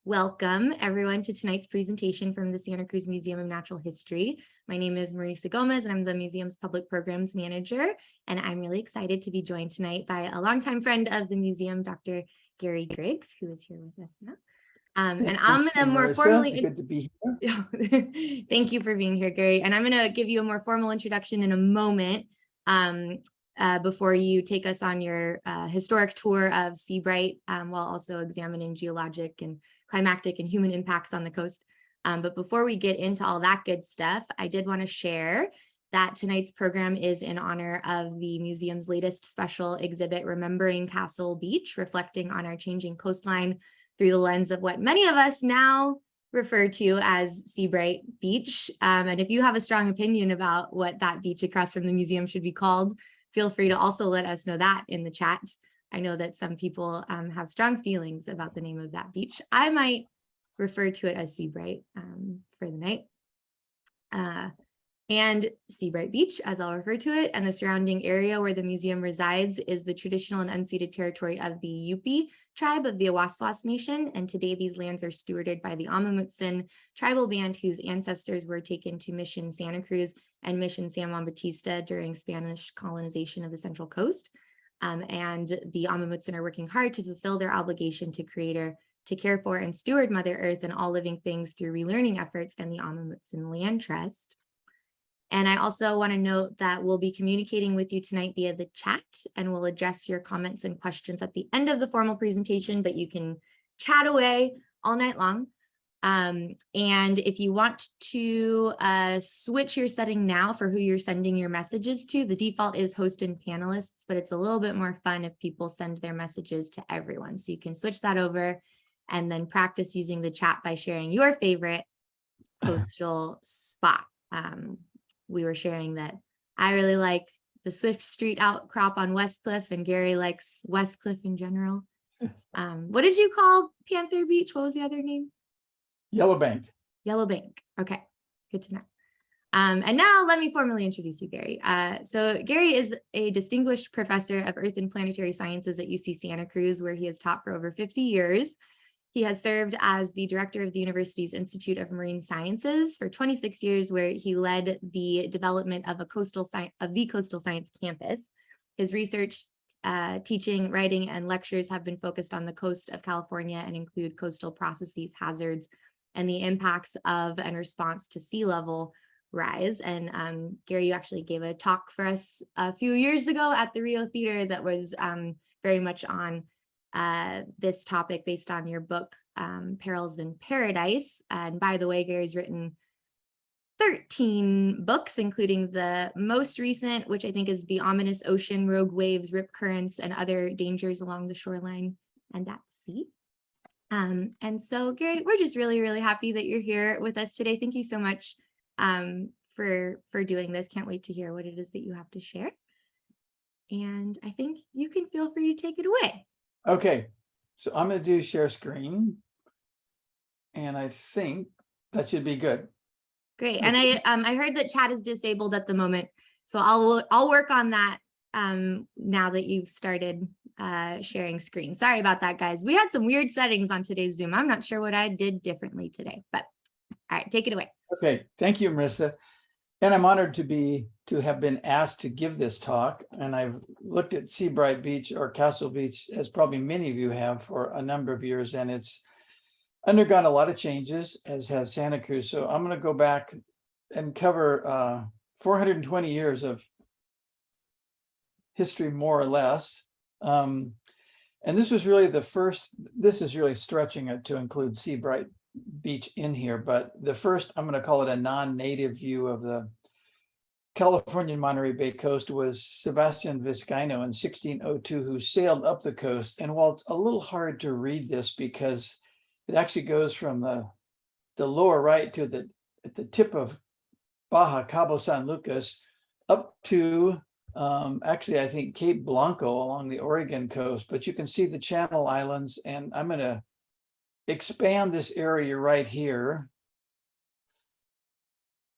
Welcome everyone to tonight's presentation from the Santa Cruz Museum of Natural History. My name is Marisa Gomez and I'm the museum's public programs manager. And I'm really excited to be joined tonight by a longtime friend of the museum, Dr. Gary Griggs, who is here with us now. And I'm going to more formally. It's good to be here. Thank you for being here, Gary. And I'm going to give you a more formal introduction in a moment before you take us on your historic tour of Seabright, while also examining geologic and climatic and human impacts on the coast. But before we get into all that good stuff, I did want to share that tonight's program is in honor of the museum's latest special exhibit, Remembering Castle Beach, reflecting on our changing coastline through the lens of what many of us now refer to as Seabright Beach. And if you have a strong opinion about what that beach across from the museum should be called, feel free to also let us know that in the chat. I know that some people have strong feelings about the name of that beach. I might refer to it as Seabright for the night. And Seabright Beach, as I'll refer to it, and the surrounding area where the museum resides is the traditional and unceded territory of the Yupi tribe of the Awaswas Nation. And today these lands are stewarded by the Amamutsin tribal band whose ancestors were taken to Mission Santa Cruz and Mission San Juan Bautista during Spanish colonization of the Central Coast. And the Amamutsin are working hard to fulfill their obligation to Creator, to care for and steward Mother Earth and all living things through relearning efforts and the Amamutsin Land Trust. And I also want to note that we'll be communicating with you tonight via the chat, and we'll address your comments and questions at the end of the formal presentation, but you can chat away all night long. And if you want to switch your setting now for who you're sending your messages to, the default is host and panelists, but it's a little bit more fun if people send their messages to everyone. So you can switch that over and then practice using the chat by sharing your favorite coastal spot. We were sharing that I really like the Swift Street outcrop on Westcliff, and Gary likes Westcliff in general. What did you call Panther Beach? What was the other name? Yellowbank. Yellowbank. Okay, good to know. And now let me formally introduce you, Gary. So Gary is a distinguished professor of Earth and Planetary Sciences at UC Santa Cruz, where he has taught for over 50 years. He has served as the director of the university's Institute of Marine Sciences for 26 years, where he led the development of the Coastal Science campus. His research, teaching, writing, and lectures have been focused on the coast of California and include coastal processes, hazards, and the impacts of and response to sea level rise. And Gary, you actually gave a talk for us a few years ago at the Rio Theater that was very much on this topic based on your book, Perils in Paradise. And by the way, Gary's written 13 books, including the most recent, which I think is The Ominous Ocean, Rogue Waves, Rip Currents, and Other Dangers Along the Shoreline and at Sea. And so, Gary, we're just really, really happy that you're here with us today. Thank you so much for doing this. Can't wait to hear what it is that you have to share. And I think you can feel free to take it away. Okay, so I'm going to do share screen, and I think that should be good. Great, and I heard that chat is disabled at the moment, so I'll work on that now that you've started sharing screen. Sorry about that, guys. We had some weird settings on today's Zoom. I'm not sure what I did differently today, but all right, take it away. Okay, thank you, Marissa. And I'm honored to have been asked to give this talk. And I've looked at Seabright Beach or Castle Beach, as probably many of you have, for a number of years, and it's undergone a lot of changes, as has Santa Cruz. So I'm going to go back and cover 420 years of history, more or less. And this was really the first. This is really stretching it to include Seabright Beach in here, but the first, I'm going to call it a non-native view of the Californian Monterey Bay coast, was Sebastian Vizcaino in 1602, who sailed up the coast. And while it's a little hard to read this because it actually goes from the lower right to at the tip of Baja, Cabo San Lucas, up to actually I think Cape Blanco along the Oregon coast, but you can see the Channel Islands, and I'm going to expand this area right here,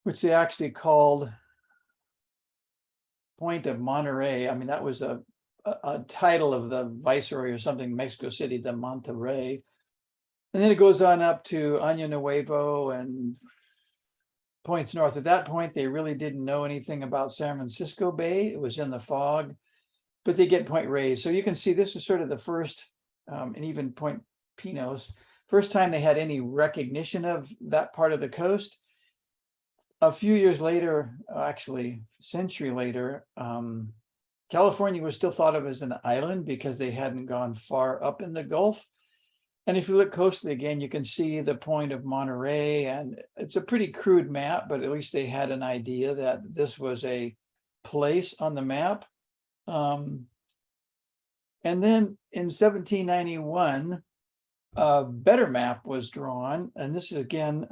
which they actually called Point of Monterey. I mean, that was a title of the viceroy or something, Mexico City, the Monterey. And then it goes on up to Año Nuevo and points north. At that point, they really didn't know anything about San Francisco Bay. It was in the fog, but they get Point Reyes. So you can see this is sort of the first, and even Point Pinos, first time they had any recognition of that part of the coast. A few years later, actually a century later, California was still thought of as an island because they hadn't gone far up in the Gulf. And if you look closely again, you can see the point of Monterey, and it's a pretty crude map, but at least they had an idea that this was a place on the map. And then in 1791, a better map was drawn, and this is again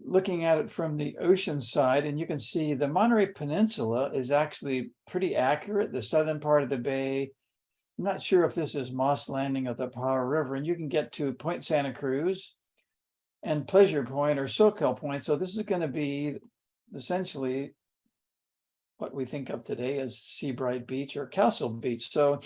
looking at it from the ocean side, and you can see the Monterey Peninsula is actually pretty accurate. The southern part of the bay, I'm not sure if this is Moss Landing of the Powell River, and you can get to Point Santa Cruz and Pleasure Point or Soquel Point. So this is going to be essentially what we think of today as Seabright Beach or Castle Beach. So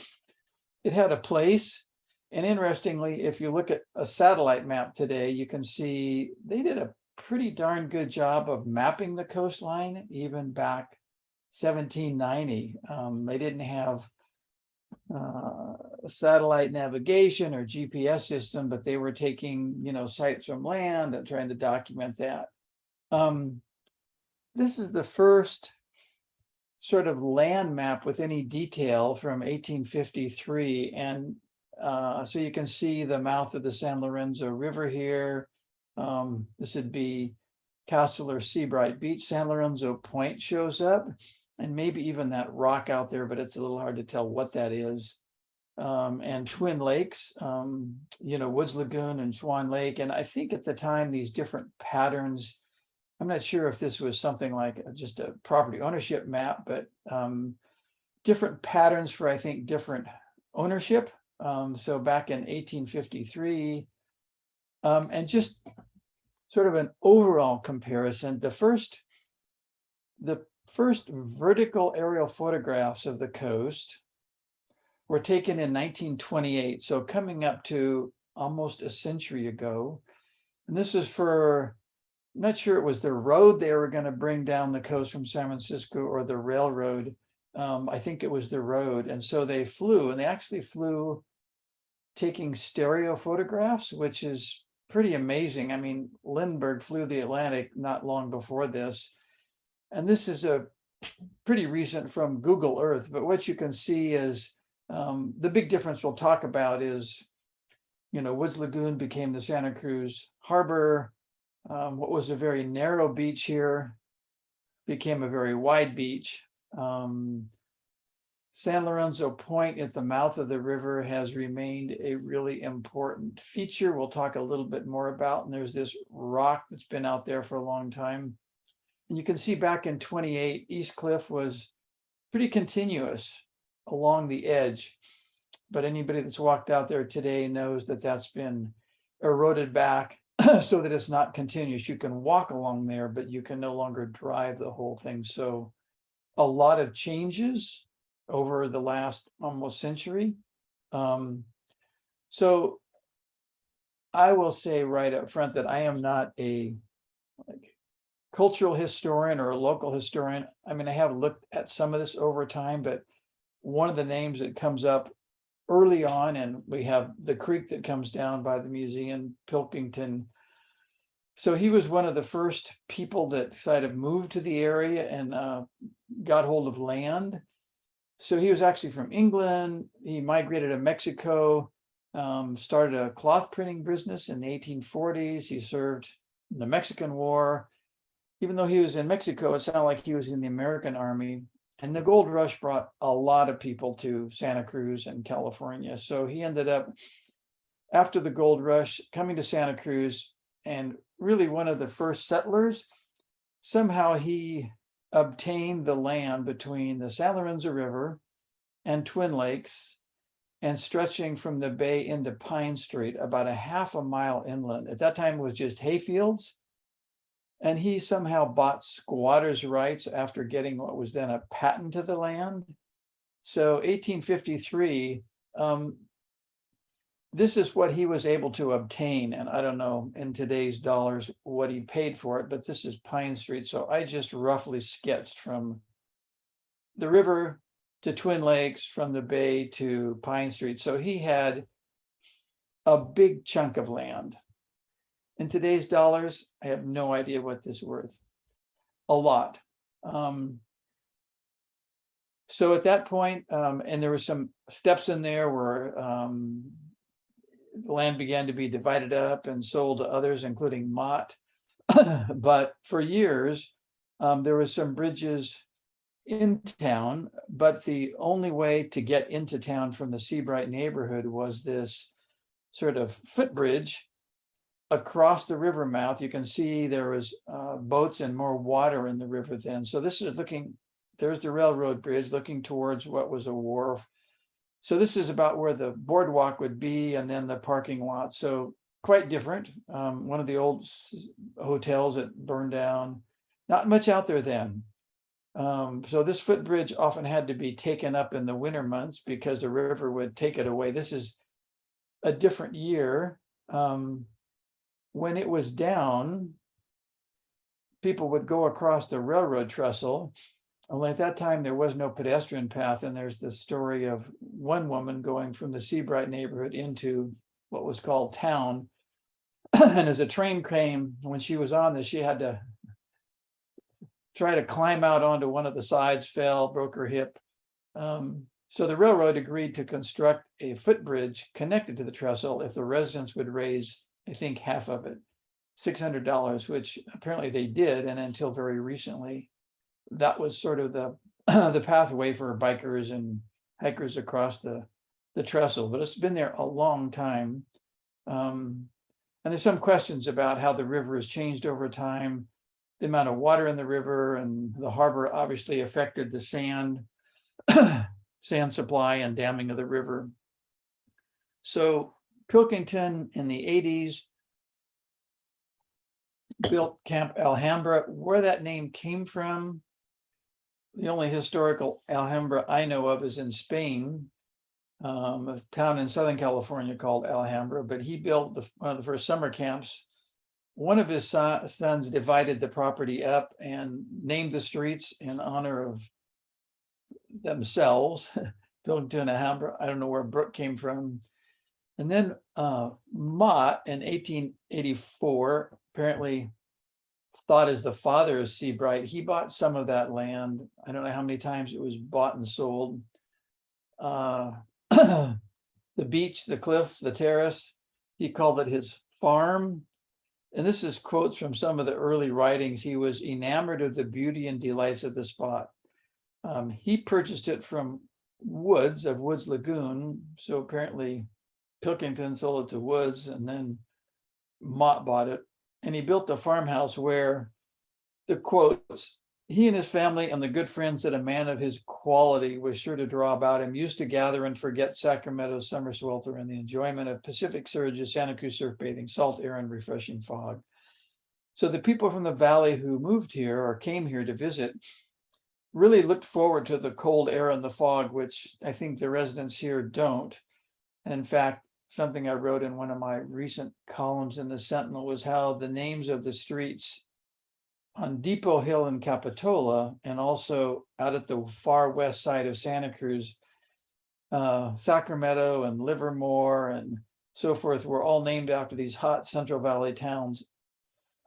it had a place. And interestingly, if you look at a satellite map today, you can see they did a pretty darn good job of mapping the coastline, even back 1790. They didn't have satellite navigation or GPS system, but they were taking, sites from land and trying to document that. This is the first sort of land map with any detail from 1853. And so you can see the mouth of the San Lorenzo River here. This would be Castle or Seabright Beach. San Lorenzo Point shows up, and maybe even that rock out there, but it's a little hard to tell what that is. And Twin Lakes, Woods Lagoon and Swan Lake. And I think at the time, these different patterns, I'm not sure if this was something like just a property ownership map, but different patterns for, I think, different ownership. So back in 1853, and just sort of an overall comparison, the first vertical aerial photographs of the coast were taken in 1928, so coming up to almost a century ago. And this is for, I'm not sure it was the road they were going to bring down the coast from San Francisco or the railroad. I think it was the road. And so they flew, and they actually flew taking stereo photographs, which is pretty amazing. I mean, Lindbergh flew the Atlantic not long before this. And this is a pretty recent from Google Earth, but what you can see is the big difference we'll talk about is, Woods Lagoon became the Santa Cruz Harbor. What was a very narrow beach here became a very wide beach. San Lorenzo Point at the mouth of the river has remained a really important feature we'll talk a little bit more about. And there's this rock that's been out there for a long time. And you can see back in 28, East Cliff was pretty continuous along the edge. But anybody that's walked out there today knows that that's been eroded back so that it's not continuous. You can walk along there, but you can no longer drive the whole thing. So a lot of changes over the last almost century. So I will say right up front that I am not a cultural historian or a local historian. I mean, I have looked at some of this over time, but one of the names that comes up early on, and we have the creek that comes down by the museum, Pilkington. So he was one of the first people that decided to move to the area and got hold of land. So he was actually from England. He migrated to Mexico, started a cloth printing business in the 1840s. He served in the Mexican War. Even though he was in Mexico, it sounded like he was in the American Army. And the gold rush brought a lot of people to Santa Cruz and California. So he ended up, after the gold rush, coming to Santa Cruz, and really one of the first settlers. Somehow he obtained the land between the San Lorenzo River and Twin Lakes, and stretching from the bay into Pine Street, about a half a mile inland. At that time, it was just hayfields. And he somehow bought squatters' rights after getting what was then a patent to the land. So 1853, this is what he was able to obtain. And I don't know in today's dollars what he paid for it, but this is Pine Street. So I just roughly sketched from the river to Twin Lakes, from the bay to Pine Street. So he had a big chunk of land. In today's dollars, I have no idea what this is worth. A lot. So at that point, and there were some steps in there where the land began to be divided up and sold to others, including Mott. But for years, there was some bridges in town, but the only way to get into town from the Seabright neighborhood was this sort of footbridge across the river mouth. You can see there was boats and more water in the river then. So this is looking, there's the railroad bridge looking towards what was a wharf. So this is about where the boardwalk would be, and then the parking lot. So quite different. One of the old hotels that burned down. Not much out there then. So this footbridge often had to be taken up in the winter months because the river would take it away. This is a different year. When it was down, people would go across the railroad trestle. Only at that time, there was no pedestrian path. And there's the story of one woman going from the Seabright neighborhood into what was called town. And as a train came, when she was on this, she had to try to climb out onto one of the sides, fell, broke her hip. So the railroad agreed to construct a footbridge connected to the trestle if the residents would raise, I think, half of it, $600, which apparently they did. And until very recently, that was sort of the the pathway for bikers and hikers across the trestle. But it's been there a long time. And there's some questions about how the river has changed over time, the amount of water in the river, and the harbor obviously affected the sand supply and damming of the river. So Pilkington in the 80s built Camp Alhambra. Where that name came from, the only historical Alhambra I know of is in Spain, a town in Southern California called Alhambra, but he built one of the first summer camps. One of his sons divided the property up and named the streets in honor of themselves, Pilkington, Alhambra. I don't know where Brook came from. And then Mott in 1884, apparently thought as the father of Seabright, he bought some of that land. I don't know how many times it was bought and sold. The beach, the cliff, the terrace, he called it his farm. And this is quotes from some of the early writings. He was enamored of the beauty and delights of the spot. He purchased it from Woods of Woods Lagoon. So apparently Pilkington sold it to Woods, and then Mott bought it. And he built a farmhouse where, the quotes, he and his family and the good friends that a man of his quality was sure to draw about him used to gather and forget Sacramento's summer swelter and the enjoyment of Pacific surges, Santa Cruz surf bathing, salt air, and refreshing fog. So the people from the valley who moved here or came here to visit really looked forward to the cold air and the fog, which I think the residents here don't. And in fact, something I wrote in one of my recent columns in the Sentinel was how the names of the streets on Depot Hill in Capitola, and also out at the far west side of Santa Cruz, Sacramento and Livermore and so forth, were all named after these hot Central Valley towns.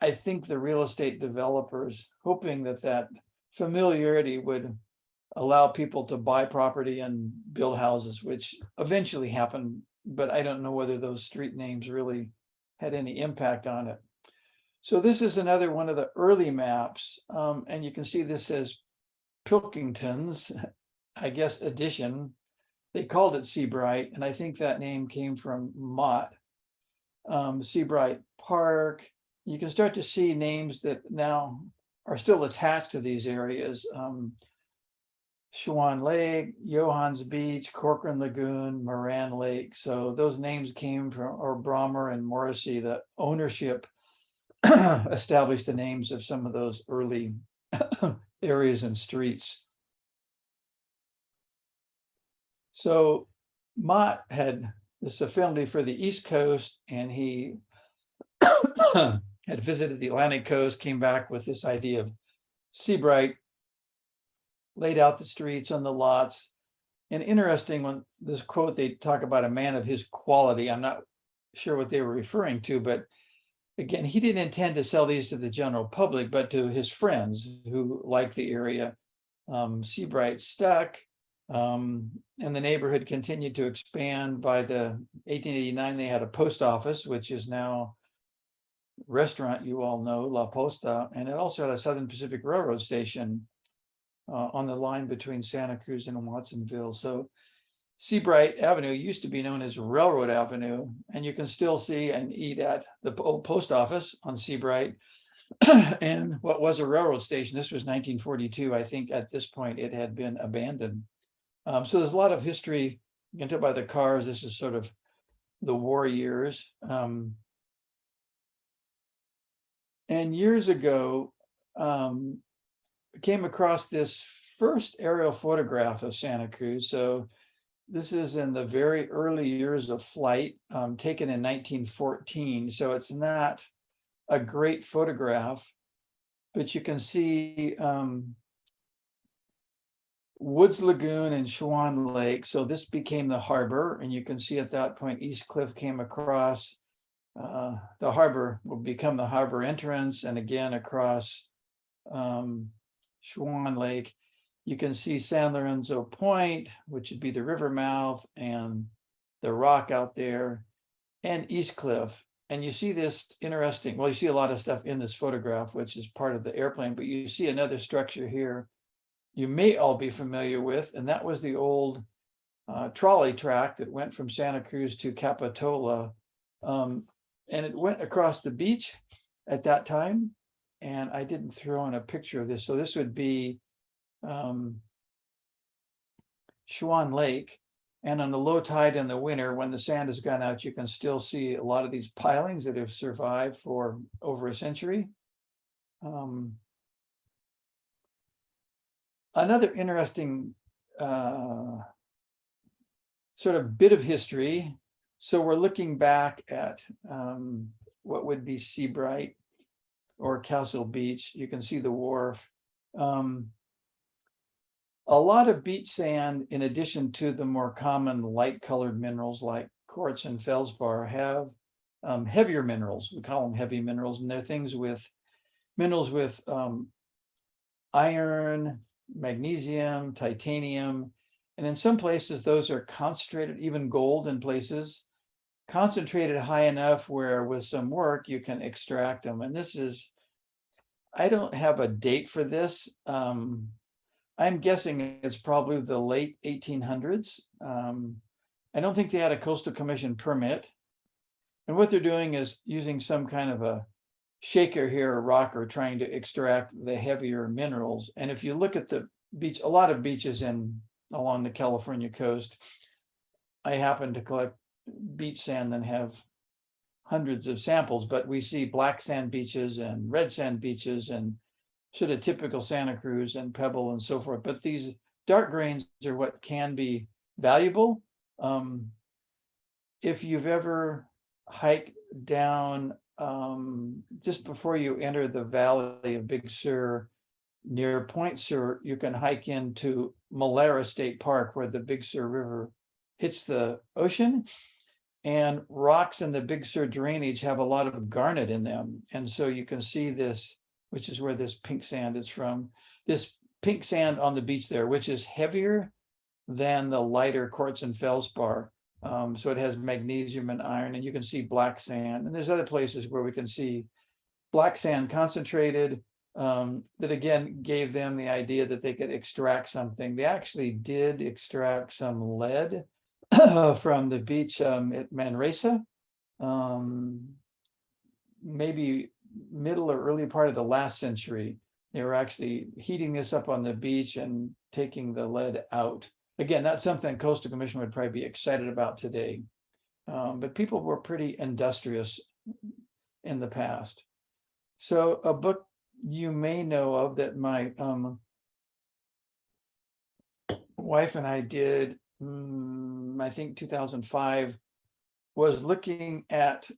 I think the real estate developers, hoping that that familiarity would allow people to buy property and build houses, which eventually happened, but I don't know whether those street names really had any impact on it. So this is another one of the early maps, and you can see this says Pilkington's, I guess, addition. They called it Seabright, and I think that name came from Mott. Seabright Park. You can start to see names that now are still attached to these areas. Schwann Lake, Johans Beach, Corcoran Lagoon, Moran Lake. So those names came from, or Brommer and Morrissey, the ownership established the names of some of those early areas and streets. So Mott had this affinity for the East Coast, and he had visited the Atlantic coast, came back with this idea of Seabright, laid out the streets and the lots. And interesting, when this quote, they talk about a man of his quality. I'm not sure what they were referring to, but again, he didn't intend to sell these to the general public, but to his friends who liked the area. Seabright stuck, and the neighborhood continued to expand. By the 1889, they had a post office, which is now restaurant, you all know, La Posta, and it also had a Southern Pacific Railroad station on the line between Santa Cruz and Watsonville. So Seabright Avenue used to be known as Railroad Avenue, and you can still see and eat at the old post office on Seabright and what was a railroad station. This was 1942. I think at this point it had been abandoned. So there's a lot of history. You can tell by the cars, this is sort of the war years. And years ago, came across this first aerial photograph of Santa Cruz. So this is in the very early years of flight, taken in 1914. So it's not a great photograph, but you can see Woods Lagoon and Schwann Lake. So this became the harbor, and you can see at that point, East Cliff came across. The harbor will become the harbor entrance, and again across Schwann Lake. You can see San Lorenzo Point, which would be the river mouth, and the rock out there, and East Cliff. And you see this interesting, well, you see a lot of stuff in this photograph, which is part of the airplane, but you see another structure here you may all be familiar with, and that was the old trolley track that went from Santa Cruz to Capitola. And it went across the beach at that time. And I didn't throw in a picture of this. So this would be Schwann Lake. And on the low tide in the winter, when the sand has gone out, you can still see a lot of these pilings that have survived for over a century. Another interesting sort of bit of history. So we're looking back at what would be Seabright or Castle Beach. You can see the wharf. A lot of beach sand, in addition to the more common light colored minerals like quartz and feldspar, have heavier minerals. We call them heavy minerals, and they're things with minerals with iron, magnesium, titanium, and in some places those are concentrated, even gold in places, concentrated high enough where with some work you can extract them. And this is, I don't have a date for this. I'm guessing it's probably the late 1800s. I don't think they had a Coastal Commission permit. And what they're doing is using some kind of a shaker here, a rocker, trying to extract the heavier minerals. And if you look at the beach, a lot of beaches along the California coast, I happen to collect beach sand and have hundreds of samples, but we see black sand beaches and red sand beaches and sort of typical Santa Cruz and Pebble and so forth. But these dark grains are what can be valuable. If you've ever hiked down just before you enter the valley of Big Sur, near Point Sur, you can hike into Malera State Park, where the Big Sur River hits the ocean, and rocks in the Big Sur drainage have a lot of garnet in them. And so you can see this, which is where this pink sand is from, this pink sand on the beach there, which is heavier than the lighter quartz and feldspar. So it has magnesium and iron, and you can see black sand. And there's other places where we can see black sand concentrated, that again gave them the idea that they could extract something. They actually did extract some lead from the beach at Manresa, maybe middle or early part of the last century. They were actually heating this up on the beach and taking the lead out. Again, that's something Coastal Commission would probably be excited about today. But people were pretty industrious in the past. So a book you may know of that my wife and I did, I think 2005, was looking at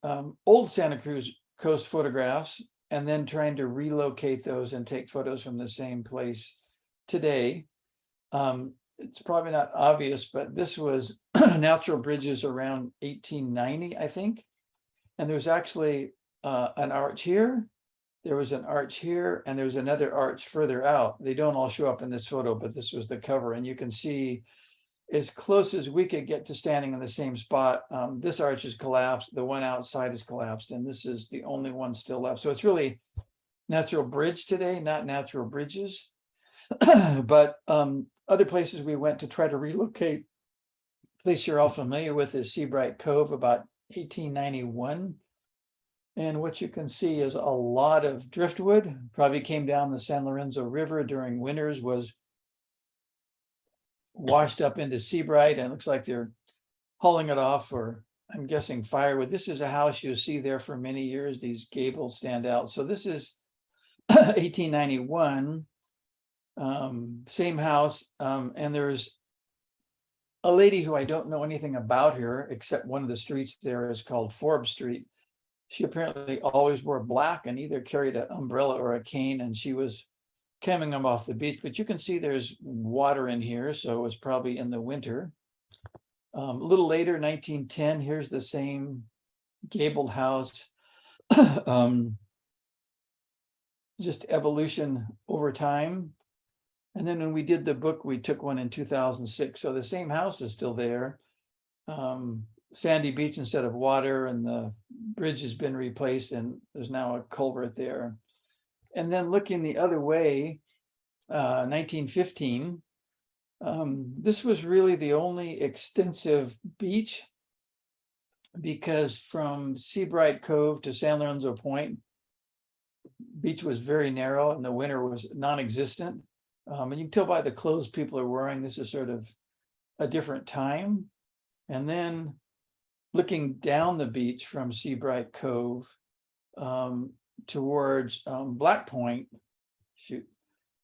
old Santa Cruz coast photographs and then trying to relocate those and take photos from the same place today. It's probably not obvious, but this was natural bridges around 1890, I think. And there's actually an arch here. There was an arch here, and there's another arch further out. They don't all show up in this photo, but this was the cover. And you can see as close as we could get to standing in the same spot. This arch is collapsed. The one outside is collapsed, and this is the only one still left. So it's really natural bridge today, not natural bridges. But other places we went to try to relocate, place you're all familiar with is Seabright Cove, about 1891. And what you can see is a lot of driftwood, probably came down the San Lorenzo River during winters, was washed up into Seabright, and it looks like they're hauling it off, or I'm guessing firewood. This is a house you'll see there for many years. These gables stand out. So this is 1891. Same house, and there's a lady who I don't know anything about here, except one of the streets there is called Forbes Street. She apparently always wore black and either carried an umbrella or a cane, and she was coming them off the beach. But you can see there's water in here, so it was probably in the winter. A little later, 1910, here's the same gabled house. Just evolution over time. And then when we did the book, we took one in 2006. So the same house is still there. Sandy beach instead of water, and the bridge has been replaced, and there's now a culvert there. And then looking the other way, 1915, this was really the only extensive beach, because from Seabright Cove to San Lorenzo Point, beach was very narrow and the winter was non-existent. And you can tell by the clothes people are wearing, this is sort of a different time. And then looking down the beach from Seabright Cove towards Black Point,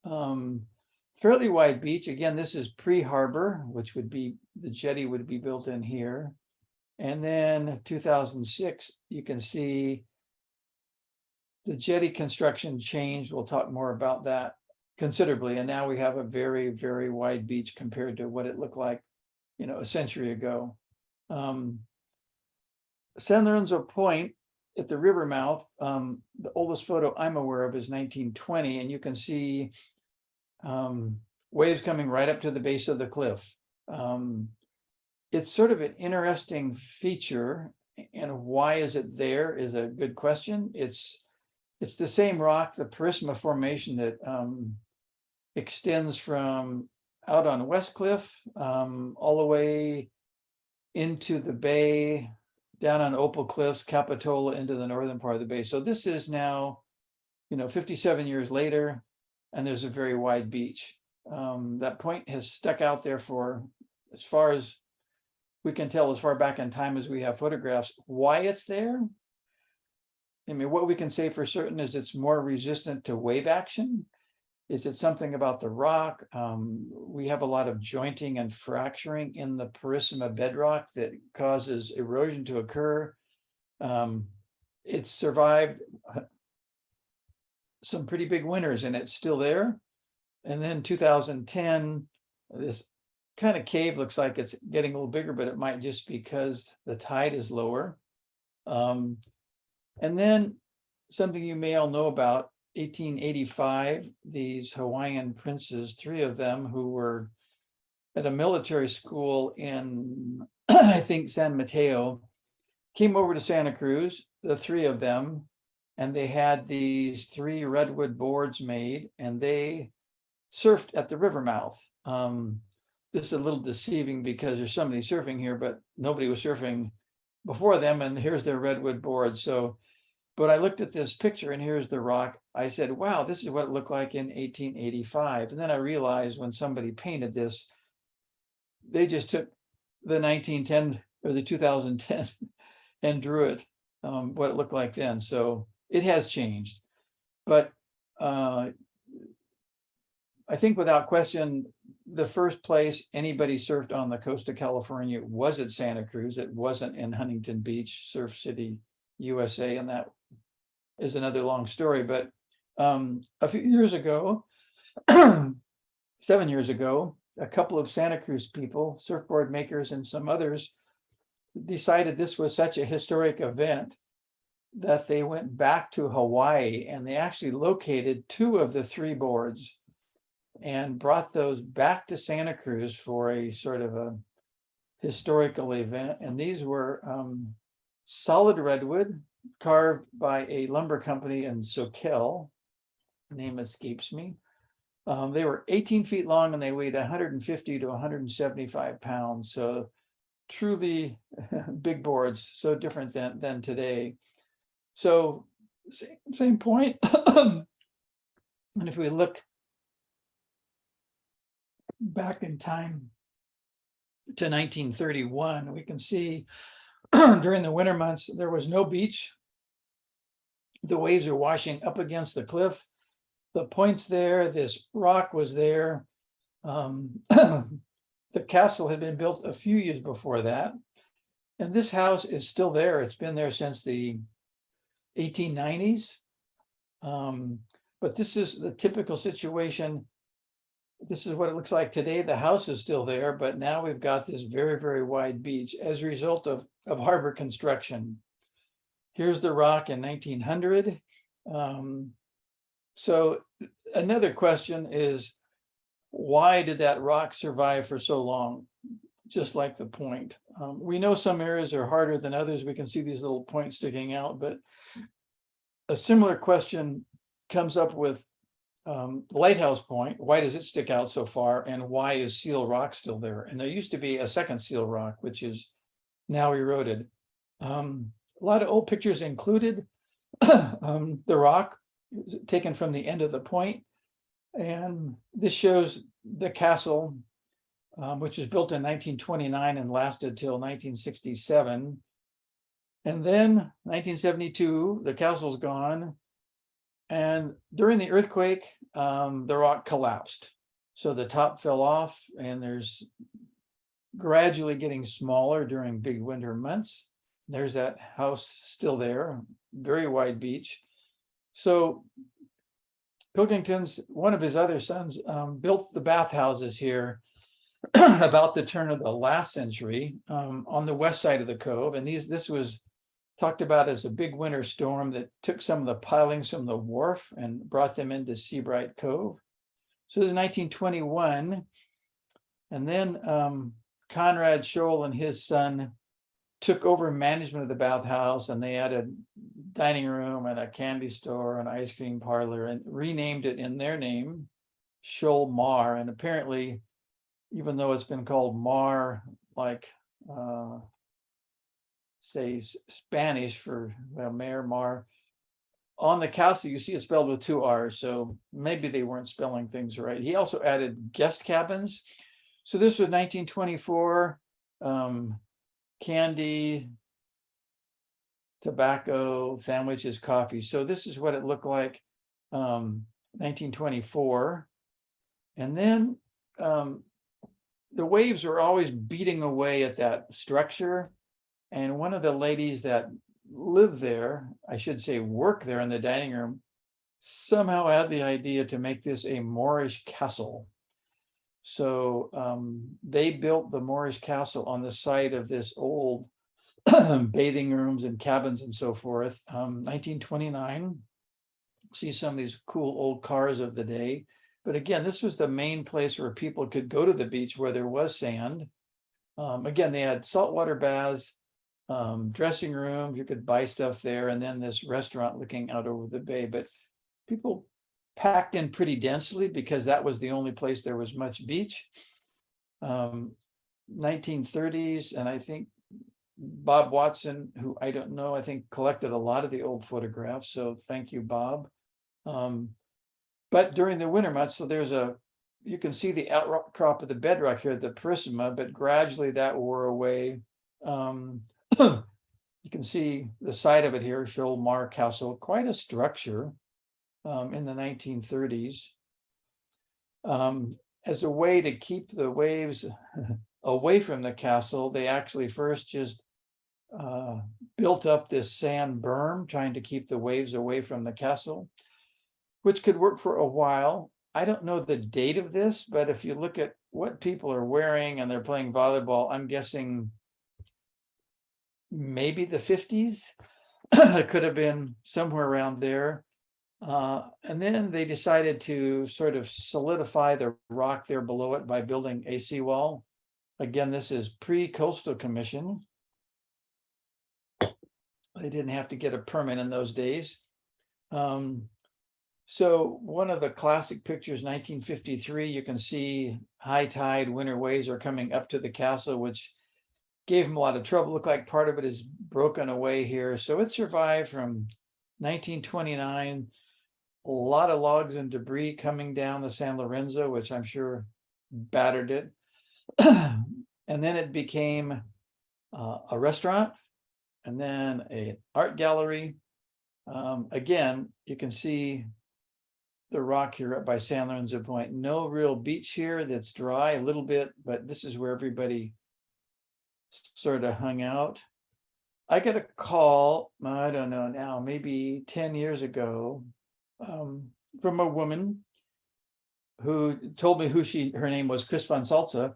fairly wide beach. Again, this is pre-harbor, which would be, the jetty would be built in here. And then 2006, you can see the jetty construction changed. We'll talk more about that considerably. And now we have a very, very wide beach compared to what it looked like, a century ago. San Lorenzo Point at the river mouth, the oldest photo I'm aware of is 1920, and you can see waves coming right up to the base of the cliff. It's sort of an interesting feature, and why is it there is a good question. It's the same rock, the Parisma Formation, that extends from out on West Cliff all the way into the bay, down on Opal Cliffs, Capitola, into the northern part of the bay. So this is now, 57 years later, and there's a very wide beach. That point has stuck out there for, as far as we can tell, as far back in time as we have photographs. Why it's there? I mean, what we can say for certain is it's more resistant to wave action. Is it something about the rock? We have a lot of jointing and fracturing in the Parisma bedrock that causes erosion to occur. It's survived some pretty big winters, and it's still there. And then 2010, this kind of cave looks like it's getting a little bigger, but it might just because the tide is lower. And then something you may all know about, 1885, these Hawaiian princes, 3 of them who were at a military school in, I think, San Mateo, came over to Santa Cruz, the 3 of them, and they had these 3 redwood boards made, and they surfed at the river mouth. This is a little deceiving because there's somebody surfing here, but nobody was surfing before them, and here's their redwood board. So, but I looked at this picture, and here's the rock. I said, wow, this is what it looked like in 1885. And then I realized when somebody painted this, they just took the 1910 or the 2010 and drew it, what it looked like then. So it has changed. But I think without question, the first place anybody surfed on the coast of California was at Santa Cruz. It wasn't in Huntington Beach, Surf City, USA, and that is another long story. But a few years ago, 7 years ago, a couple of Santa Cruz people, surfboard makers and some others, decided this was such a historic event that they went back to Hawaii, and they actually located 2 of the 3 boards and brought those back to Santa Cruz for a sort of a historical event. And these were solid redwood carved by a lumber company in Soquel. Name escapes me. They were 18 feet long and they weighed 150 to 175 pounds. So truly big boards, so different than today. So same point. And if we look back in time to 1931, we can see during the winter months, there was no beach. The waves are washing up against the cliff. The point's there, this rock was there. The castle had been built a few years before that. And this house is still there. It's been there since the 1890s. But this is the typical situation. This is what it looks like today. The house is still there, but now we've got this very, very wide beach as a result of harbor construction. Here's the rock in 1900. So another question is, why did that rock survive for so long? Just like the point. We know some areas are harder than others. We can see these little points sticking out, but a similar question comes up with Lighthouse Point. Why does it stick out so far? And why is Seal Rock still there? And there used to be a second Seal Rock, which is now eroded. A lot of old pictures included the rock taken from the end of the point. And this shows the castle, which was built in 1929 and lasted till 1967. And then 1972, the castle's gone. And during the earthquake, the rock collapsed. So the top fell off, and there's gradually getting smaller during big winter months. There's that house still there, very wide beach. So Pilkington's, one of his other sons, built the bathhouses here about the turn of the last century on the west side of the cove. And this was talked about as a big winter storm that took some of the pilings from the wharf and brought them into Seabright Cove. So this is 1921. And then Conrad Scholl and his son took over management of the bathhouse, and they added dining room and a candy store and ice cream parlor and renamed it in their name, Scholl Mar. And apparently, even though it's been called Mar, like say Spanish for Mayor Mar, on the castle you see it spelled with 2 R's, so maybe they weren't spelling things right. He also added guest cabins. So this was 1924, candy, tobacco, sandwiches, coffee. So this is what it looked like 1924. And then the waves were always beating away at that structure. And one of the ladies that lived there, I should say worked there in the dining room, somehow had the idea to make this a Moorish castle. So they built the Moorish castle on the site of this old bathing rooms and cabins and so forth. 1929, see some of these cool old cars of the day. But again, this was the main place where people could go to the beach where there was sand. Again, they had saltwater baths, dressing rooms, you could buy stuff there, and then this restaurant looking out over the bay. But people packed in pretty densely because that was the only place there was much beach. 1930s, and I think Bob Watson, who I don't know, I think collected a lot of the old photographs. So thank you, Bob. But during the winter months, so you can see the outcrop of the bedrock here, the Perisima, but gradually that wore away. You can see the side of it here, Scholl Mar Castle, quite a structure in the 1930s. as a way to keep the waves away from the castle, they actually first just built up this sand berm, trying to keep the waves away from the castle, which could work for a while. I don't know the date of this, but if you look at what people are wearing and they're playing volleyball, I'm guessing maybe the 50s. It could have been somewhere around there. And then they decided to sort of solidify the rock there below it by building a seawall. Again, this is pre-coastal commission. They didn't have to get a permit in those days. So one of the classic pictures, 1953, you can see high tide, winter waves are coming up to the castle, which gave them a lot of trouble. Look like part of it is broken away here. So it survived from 1929. A lot of logs and debris coming down the San Lorenzo, which I'm sure battered it. And then it became a restaurant, and then an art gallery. Again, you can see the rock here up by San Lorenzo Point. No real beach here that's dry, a little bit, but this is where everybody sort of hung out. I got a call, I don't know now, maybe 10 years ago, from a woman who told me her name was Chris Von Salza,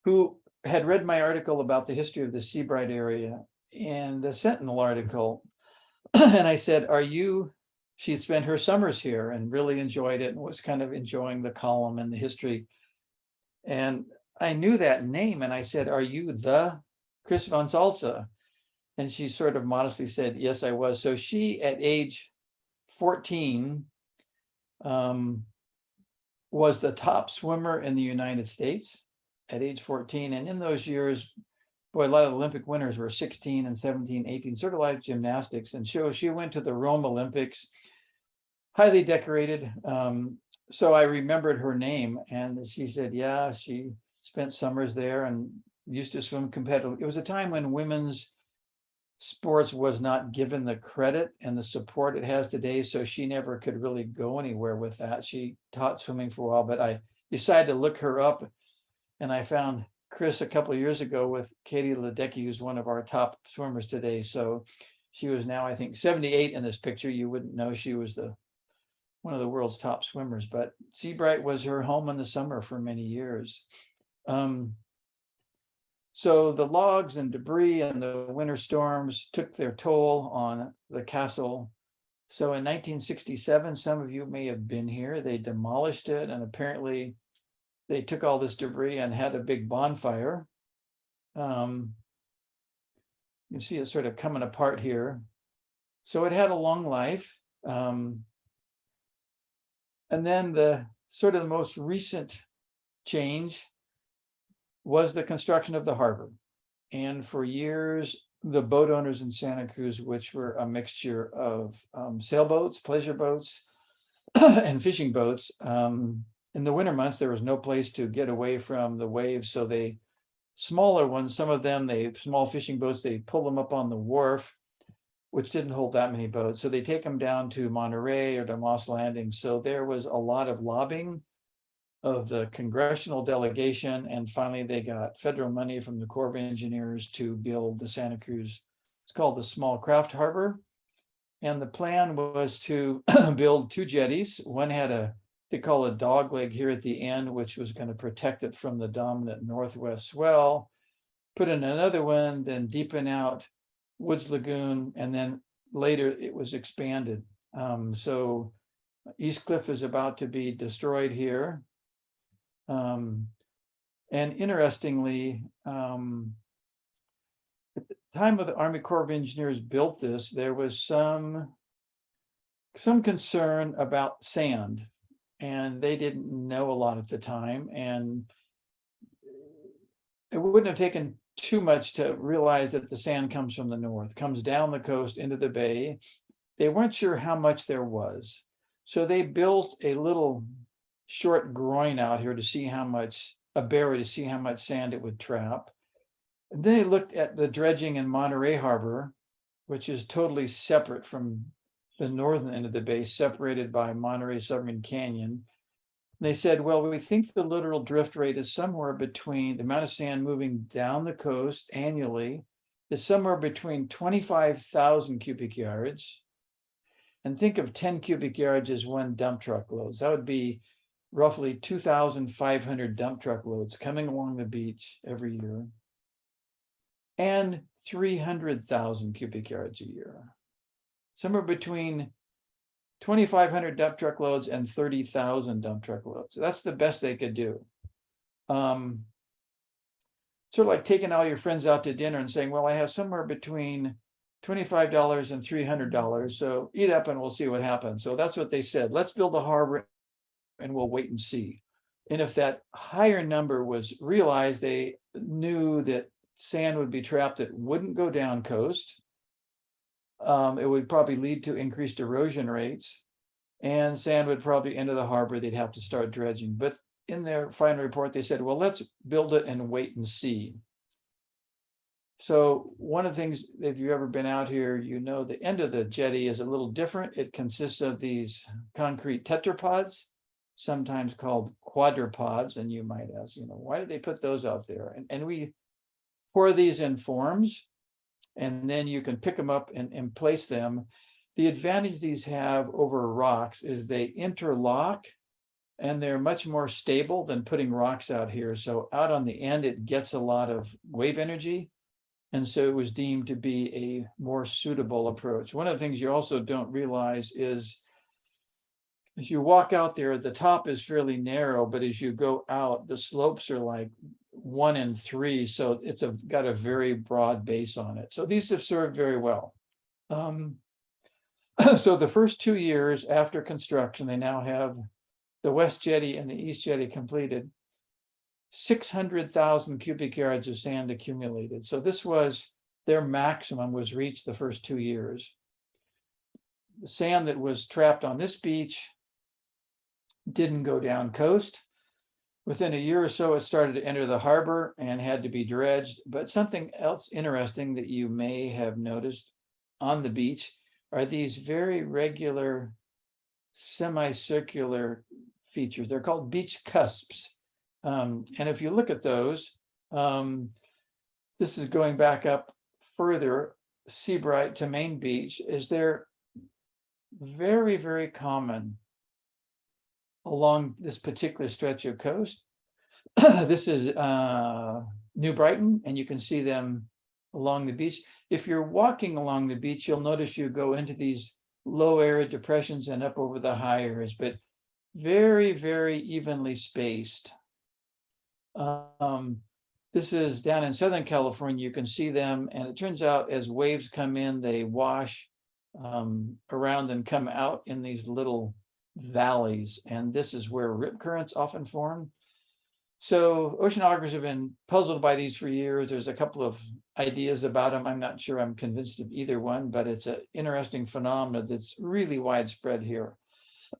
who had read my article about the history of the Seabright area and the Sentinel article. And I said, she'd spent her summers here and really enjoyed it and was kind of enjoying the column and the history. And I knew that name, and I said, are you the Chris Von Salza? And she sort of modestly said, yes, I was. So she, at age 14, was the top swimmer in the United States at age 14. And in those years, boy, a lot of Olympic winners were 16 and 17, 18, sort of like gymnastics. And so she went to the Rome Olympics, highly decorated. So I remembered her name, and she said, yeah, she spent summers there and used to swim competitively. It was a time when women's sports was not given the credit and the support it has today. So she never could really go anywhere with that. She taught swimming for a while, but I decided to look her up, and I found Chris a couple of years ago with Katie Ledecky, who's one of our top swimmers today. So she was now, I think, 78 in this picture. You wouldn't know she was one of the world's top swimmers, but Seabright was her home in the summer for many years. So the logs and debris and the winter storms took their toll on the castle. So in 1967, some of you may have been here, they demolished it, and apparently they took all this debris and had a big bonfire. You can see it sort of coming apart here. So it had a long life. And then the sort of the most recent change was the construction of the harbor. And for years, the boat owners in Santa Cruz, which were a mixture of sailboats, pleasure boats, and fishing boats, in the winter months, there was no place to get away from the waves. So smaller ones, some of them, small fishing boats, they pull them up on the wharf, which didn't hold that many boats. So they take them down to Monterey or to Moss Landing. So there was a lot of lobbying of the congressional delegation. And finally, they got federal money from the Corps of Engineers to build the Santa Cruz. It's called the Small Craft Harbor. And the plan was to build two jetties. One had they call a dog leg here at the end, which was going to protect it from the dominant northwest swell. Put in another one, then deepen out Woods Lagoon, and then later it was expanded. So East Cliff is about to be destroyed here. And interestingly, at the time of the Army Corps of Engineers built this, there was some concern about sand, and they didn't know a lot at the time. And it wouldn't have taken too much to realize that the sand comes from the north, comes down the coast into the bay. They weren't sure how much there was. So they built a little short groin out here to see how much, a barrier to see how much sand it would trap. And then they looked at the dredging in Monterey Harbor, which is totally separate from the northern end of the bay, separated by Monterey Submarine Canyon. They said, well, we think the littoral drift rate is somewhere between the amount of sand moving down the coast annually is somewhere between 25,000 cubic yards. And think of 10 cubic yards as one dump truck loads. That would be roughly 2,500 dump truck loads coming along the beach every year. And 300,000 cubic yards a year. Somewhere between 2,500 dump truck loads and 30,000 dump truck loads. That's the best they could do. Sort of like taking all your friends out to dinner and saying, well, I have somewhere between $25 and $300. So eat up and we'll see what happens. So that's what they said. Let's build a harbor and we'll wait and see. And if that higher number was realized, they knew that sand would be trapped that wouldn't go down coast. It would probably lead to increased erosion rates, and sand would probably enter the harbor. They'd have to start dredging. But in their final report, they said, well, let's build it and wait and see. So one of the things, if you've ever been out here, you know the end of the jetty is a little different. It consists of these concrete tetrapods, sometimes called quadrupods. And you might ask, why did they put those out there? And we pour these in forms, and then you can pick them up and place them. The advantage these have over rocks is they interlock, and they're much more stable than putting rocks out here. So out on the end, it gets a lot of wave energy. And so it was deemed to be a more suitable approach. One of the things you also don't realize is as you walk out there, the top is fairly narrow, but as you go out, the slopes are like 1 and 3. So it's got a very broad base on it. So these have served very well. So the first 2 years after construction, they now have the West Jetty and the East Jetty completed. 600,000 cubic yards of sand accumulated. So this was their maximum was reached the first 2 years. The sand that was trapped on this beach didn't go down coast. Within a year or so, it started to enter the harbor and had to be dredged. But something else interesting that you may have noticed on the beach are these very regular semicircular features. They're called beach cusps. And if you look at those, this is going back up further, Seabright to Main Beach, is they're very, very common along this particular stretch of coast. This is New Brighton, and you can see them along the beach. If you're walking along the beach, you'll notice you go into these low arid depressions and up over the high areas, but very, very evenly spaced. This is down in Southern California. You can see them, and it turns out as waves come in, they wash around and come out in these little valleys, and this is where rip currents often form. So oceanographers have been puzzled by these for years. There's a couple of ideas about them. I'm not sure I'm convinced of either one, but it's an interesting phenomenon that's really widespread here.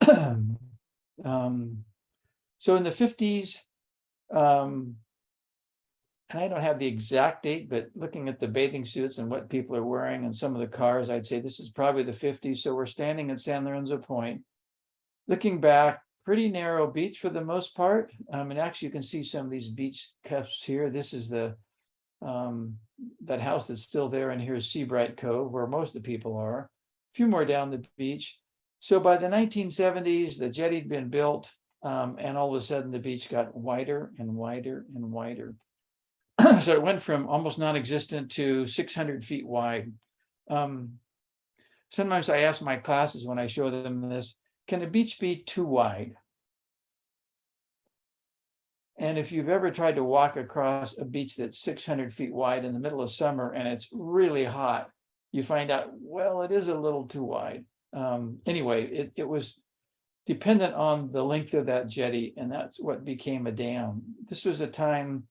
So in the 50s, and I don't have the exact date, but looking at the bathing suits and what people are wearing and some of the cars, I'd say this is probably the 50s. So we're standing at San Lorenzo Point. Looking back, pretty narrow beach for the most part. And actually you can see some of these beach cups here. This is the that house that's still there, and here's Seabright Cove, where most of the people are. A few more down the beach. So by the 1970s, the jetty had been built, and all of a sudden the beach got wider and wider and wider. So it went from almost non-existent to 600 feet wide. Sometimes I ask my classes when I show them this, can a beach be too wide? And if you've ever tried to walk across a beach that's 600 feet wide in the middle of summer and it's really hot, you find out, well, it is a little too wide. Anyway, it was dependent on the length of that jetty, and that's what became a dam. This was a time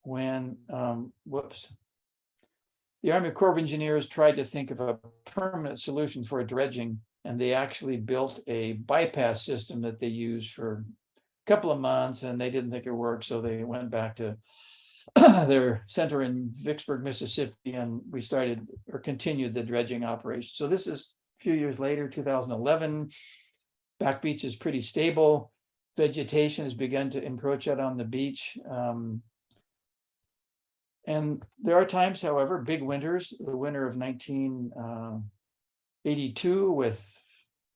when, the Army Corps of Engineers tried to think of a permanent solution for dredging, and they actually built a bypass system that they used for couple of months, and they didn't think it worked, so they went back to their center in Vicksburg, Mississippi, and we started or continued the dredging operation. So this is a few years later, 2011. Back Beach is pretty stable. vegetation has begun to encroach out on the beach. And there are times, however, big winters, the winter of 1982 with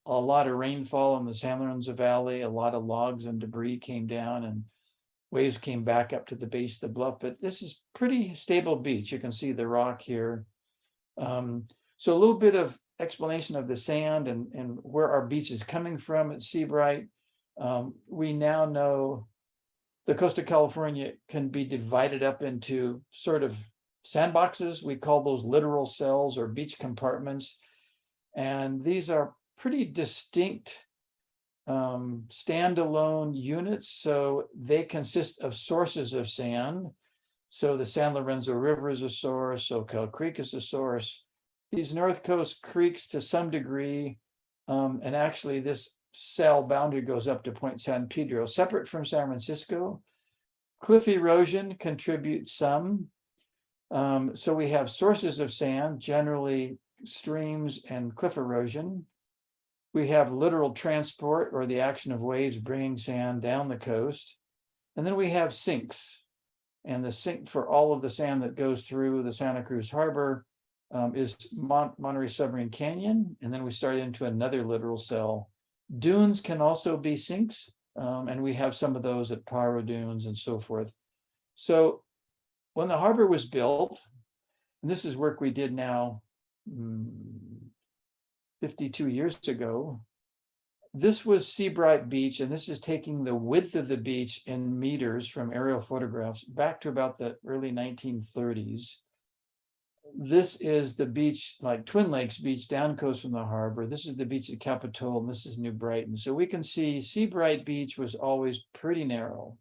a lot of rainfall in the San Lorenzo Valley, a lot of logs and debris came down and waves came back up to the base of the bluff. But this is pretty stable beach. You can see the rock here. So a little bit of explanation of the sand and where our beach is coming from at Seabright. We now know the coast of California can be divided up into sort of sandboxes. We call those littoral cells or beach compartments. And these are pretty distinct standalone units. So they consist of sources of sand. So the San Lorenzo River is a source, Soquel Creek is a source. These North Coast creeks to some degree, and actually this cell boundary goes up to Point San Pedro, separate from San Francisco. Cliff erosion contributes some. So we have sources of sand, generally streams and cliff erosion. We have littoral transport or the action of waves bringing sand down the coast. And then we have sinks. And the sink for all of the sand that goes through the Santa Cruz Harbor is Monterey Submarine Canyon. And then we start into another littoral cell. Dunes can also be sinks, and we have some of those at Paro Dunes and so forth. So when the harbor was built, and this is work we did now 52 years ago, this was Seabright Beach, and this is taking the width of the beach in meters from aerial photographs back to about the early 1930s. This is the beach, like Twin Lakes Beach, down coast from the harbor. This is the beach at Capitola, and this is New Brighton. So we can see Seabright Beach was always pretty narrow.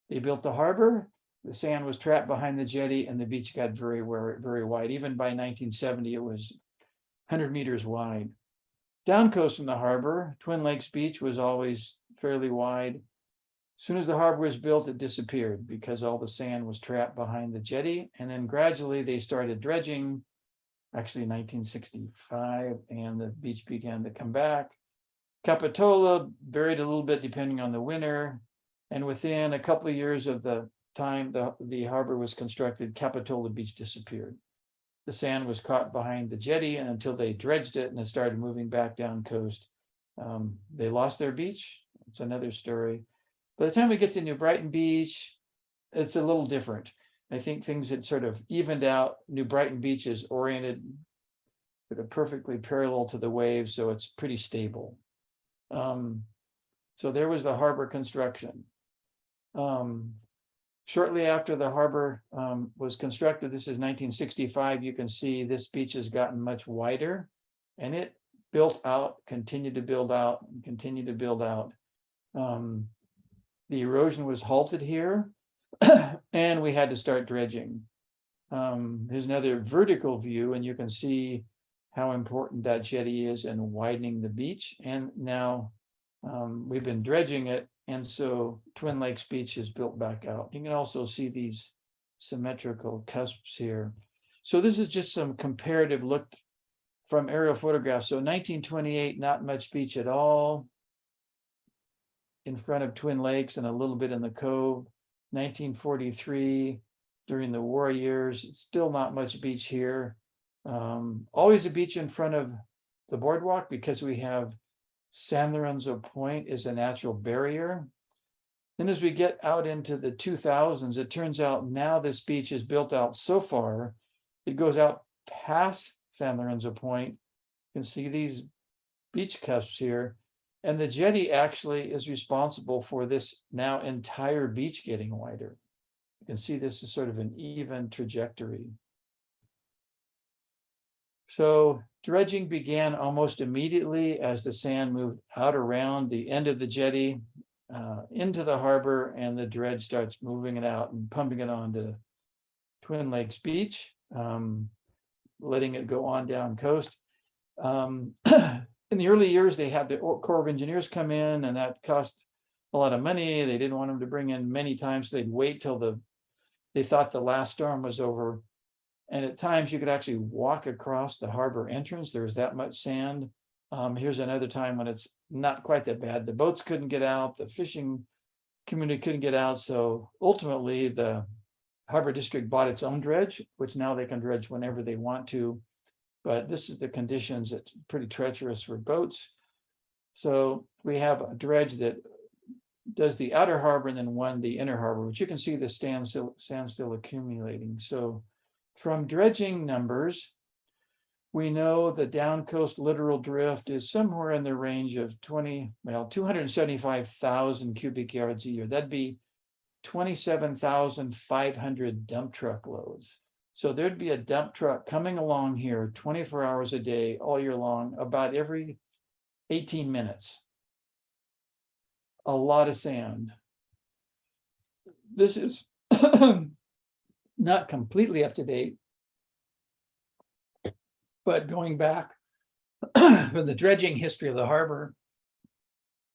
They built the harbor, the sand was trapped behind the jetty, and the beach got very, very wide. Even by 1970, it was 100 meters wide. Down coast from the harbor, Twin Lakes Beach was always fairly wide. As soon as the harbor was built, it disappeared because all the sand was trapped behind the jetty. And then gradually they started dredging, actually in 1965, and the beach began to come back. Capitola buried a little bit depending on the winter. And within a couple of years of the time the harbor was constructed, Capitola Beach disappeared. The sand was caught behind the jetty, and until they dredged it and it started moving back down coast, they lost their beach. It's another story. By the time we get to New Brighton Beach, it's a little different. I think things had sort of evened out. New Brighton Beach is oriented sort of perfectly parallel to the waves, so it's pretty stable. So there was the harbor construction. Shortly after the harbor was constructed, this is 1965, you can see this beach has gotten much wider, and it built out, continued to build out, and continued to build out. The erosion was halted here, and we had to start dredging. Here's another vertical view, and you can see how important that jetty is in widening the beach. And now we've been dredging it, and so Twin Lakes Beach is built back out. You can also see these symmetrical cusps here. So this is just some comparative look from aerial photographs. So 1928, not much beach at all in front of Twin Lakes and a little bit in the cove. 1943, during the war years, it's still not much beach here. Always a beach in front of the boardwalk because we have San Lorenzo Point is a natural barrier. Then as we get out into the 2000s, it turns out now this beach is built out so far, it goes out past San Lorenzo Point. You can see these beach cusps here. And the jetty actually is responsible for this now entire beach getting wider. You can see this is sort of an even trajectory. So dredging began almost immediately as the sand moved out around the end of the jetty into the harbor, and the dredge starts moving it out and pumping it onto Twin Lakes Beach, letting it go on down coast. In the early years, they had the Corps of Engineers come in, and that cost a lot of money. They didn't want them to bring in many times. They'd wait till they thought the last storm was over. And at times you could actually walk across the harbor entrance. There was that much sand. Here's another time when it's not quite that bad. The boats couldn't get out, the fishing community couldn't get out. So ultimately the Harbor District bought its own dredge, which now they can dredge whenever they want to. But this is the conditions. It's pretty treacherous for boats. So we have a dredge that does the outer harbor and then one the inner harbor, which you can see the sand still accumulating. So from dredging numbers, we know the down coast littoral drift is somewhere in the range of 275,000 cubic yards a year. That'd be 27,500 dump truck loads. So there'd be a dump truck coming along here 24 hours a day, all year long, about every 18 minutes. A lot of sand. This is not completely up to date, but going back for the dredging history of the harbor,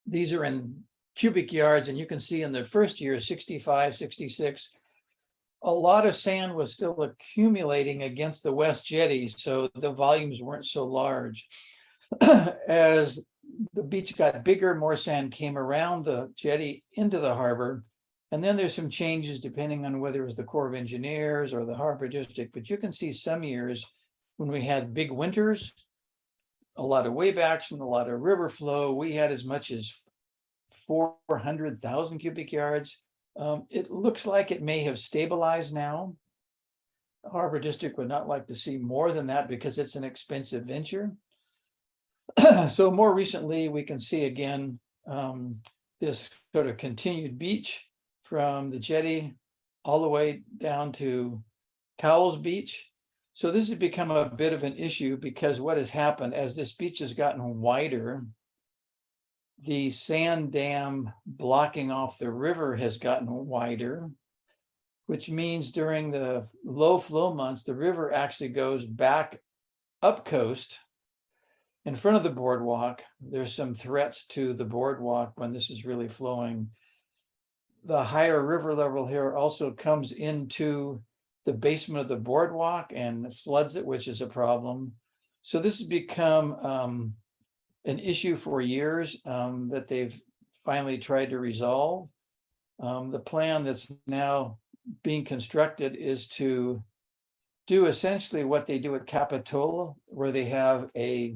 these are in cubic yards, and you can see in the first year, 65, 66, a lot of sand was still accumulating against the west jetty, so the volumes weren't so large. As the beach got bigger, more sand came around the jetty into the harbor. And then there's some changes depending on whether it was the Corps of Engineers or the Harbor District. But you can see some years when we had big winters, a lot of wave action, a lot of river flow, we had as much as 400,000 cubic yards. It looks like it may have stabilized now. The Harbor District would not like to see more than that because it's an expensive venture. So more recently, we can see again this sort of continued beach from the jetty all the way down to Cowles Beach. So this has become a bit of an issue because what has happened as this beach has gotten wider, the sand dam blocking off the river has gotten wider, which means during the low flow months, the river actually goes back up coast. In front of the boardwalk, there's some threats to the boardwalk when this is really flowing. The higher river level here also comes into the basement of the boardwalk and floods it, which is a problem. So this has become an issue for years that they've finally tried to resolve. The plan that's now being constructed is to do essentially what they do at Capitola, where they have a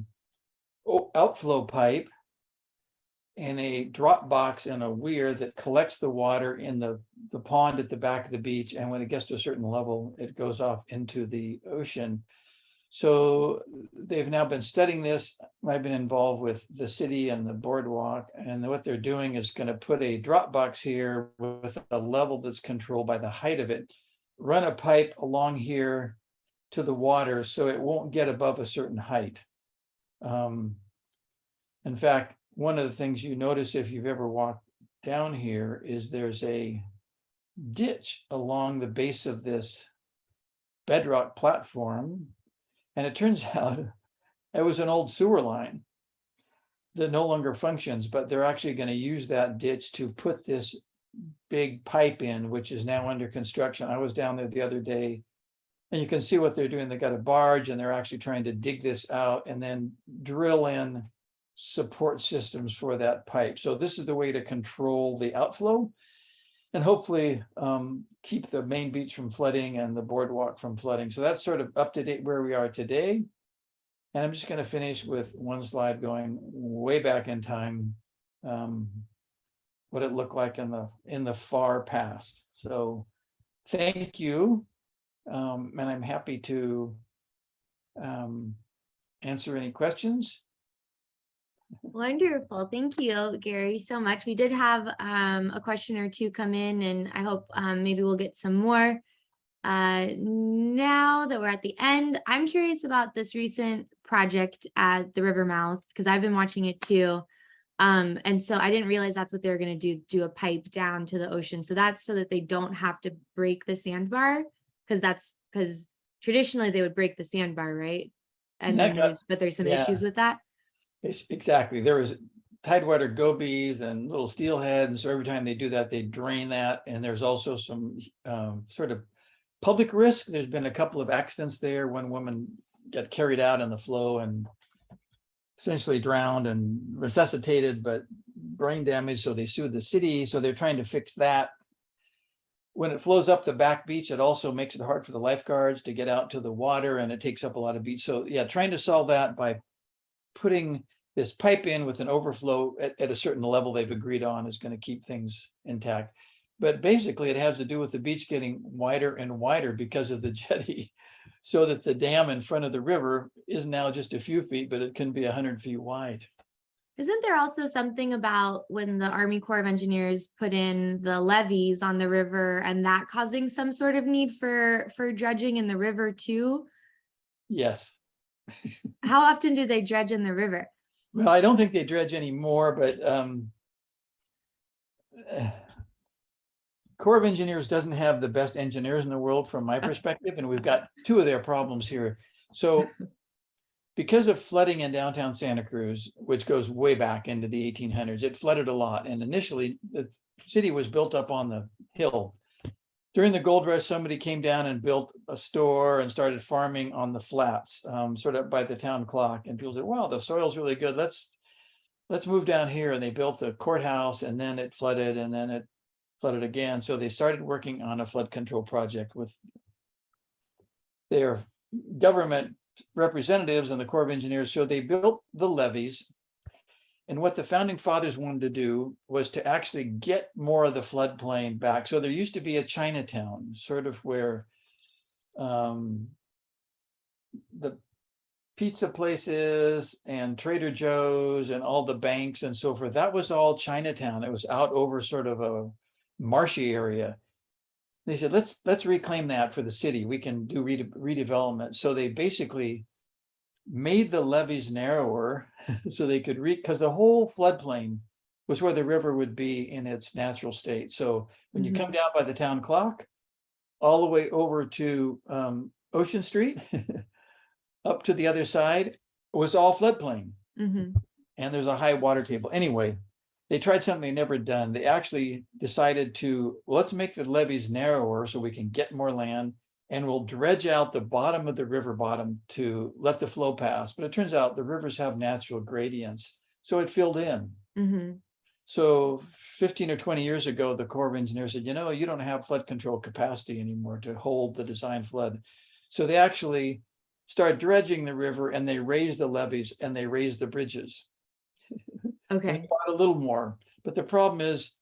outflow pipe and a drop box and a weir that collects the water in the pond at the back of the beach. And when it gets to a certain level, it goes off into the ocean. So they've now been studying this. I've been involved with the city and the boardwalk. And what they're doing is going to put a drop box here with a level that's controlled by the height of it, run a pipe along here to the water so it won't get above a certain height. In fact, one of the things you notice if you've ever walked down here is there's a ditch along the base of this bedrock platform. And it turns out it was an old sewer line that no longer functions, but they're actually going to use that ditch to put this big pipe in, which is now under construction. I was down there the other day, and you can see what they're doing. They got a barge and they're actually trying to dig this out and then drill in support systems for that pipe. So this is the way to control the outflow and hopefully keep the main beach from flooding and the boardwalk from flooding. So that's sort of up to date where we are today. And I'm just going to finish with one slide going way back in time, what it looked like in the far past. So thank you. And I'm happy to answer any questions. Wonderful. Thank you, Gary, so much. We did have a question or two come in, and I hope maybe we'll get some more. Now that we're at the end, I'm curious about this recent project at the river mouth, because I've been watching it too. And so I didn't realize that's what they were going to do a pipe down to the ocean. So that's so that they don't have to break the sandbar, because traditionally they would break the sandbar, right? And then there's some issues with that. Exactly. There was tidewater gobies and little steelhead, and so every time they do that, they drain that. And there's also some sort of public risk. There's been a couple of accidents there. One woman got carried out in the flow, and essentially drowned and resuscitated, but brain damage. So they sued the city. So they're trying to fix that. When it flows up the back beach, it also makes it hard for the lifeguards to get out to the water, and it takes up a lot of beach. So yeah, trying to solve that by putting this pipe in with an overflow at a certain level they've agreed on is going to keep things intact. But basically it has to do with the beach getting wider and wider because of the jetty, so that the dam in front of the river is now just a few feet, but it can be 100 feet wide. Isn't there also something about when the Army Corps of Engineers put in the levees on the river and that causing some sort of need for dredging in the river too? Yes. How often do they dredge in the river? Well, I don't think they dredge anymore, but Corps of Engineers doesn't have the best engineers in the world from my perspective, and we've got two of their problems here. So because of flooding in downtown Santa Cruz, which goes way back into the 1800s, it flooded a lot. And initially the city was built up on the hill. During the gold rush, somebody came down and built a store and started farming on the flats, sort of by the town clock. And people said, wow, the soil's really good. Let's move down here. And they built a courthouse, and then it flooded, and then it flooded again. So they started working on a flood control project with their government representatives and the Corps of Engineers. So they built the levees. And what the founding fathers wanted to do was to actually get more of the floodplain back. So there used to be a Chinatown, sort of where the pizza places and Trader Joe's and all the banks and so forth. That was all Chinatown. It was out over sort of a marshy area. They said, let's reclaim that for the city. We can do redevelopment. So they basically made the levees narrower so they could because the whole floodplain was where the river would be in its natural state. So when you come down by the town clock, all the way over to Ocean Street, up to the other side, was all floodplain. And there's a high water table. Anyway, they tried something they never done. They actually decided to, well, let's make the levees narrower so we can get more land, and we'll dredge out the bottom of the river bottom to let the flow pass. But it turns out the rivers have natural gradients, so it filled in. So 15 or 20 years ago, the Corps of Engineers said, you know, you don't have flood control capacity anymore to hold the design flood. So they actually started dredging the river, and they raised the levees, and they raised the bridges. Okay. And a little more. But the problem is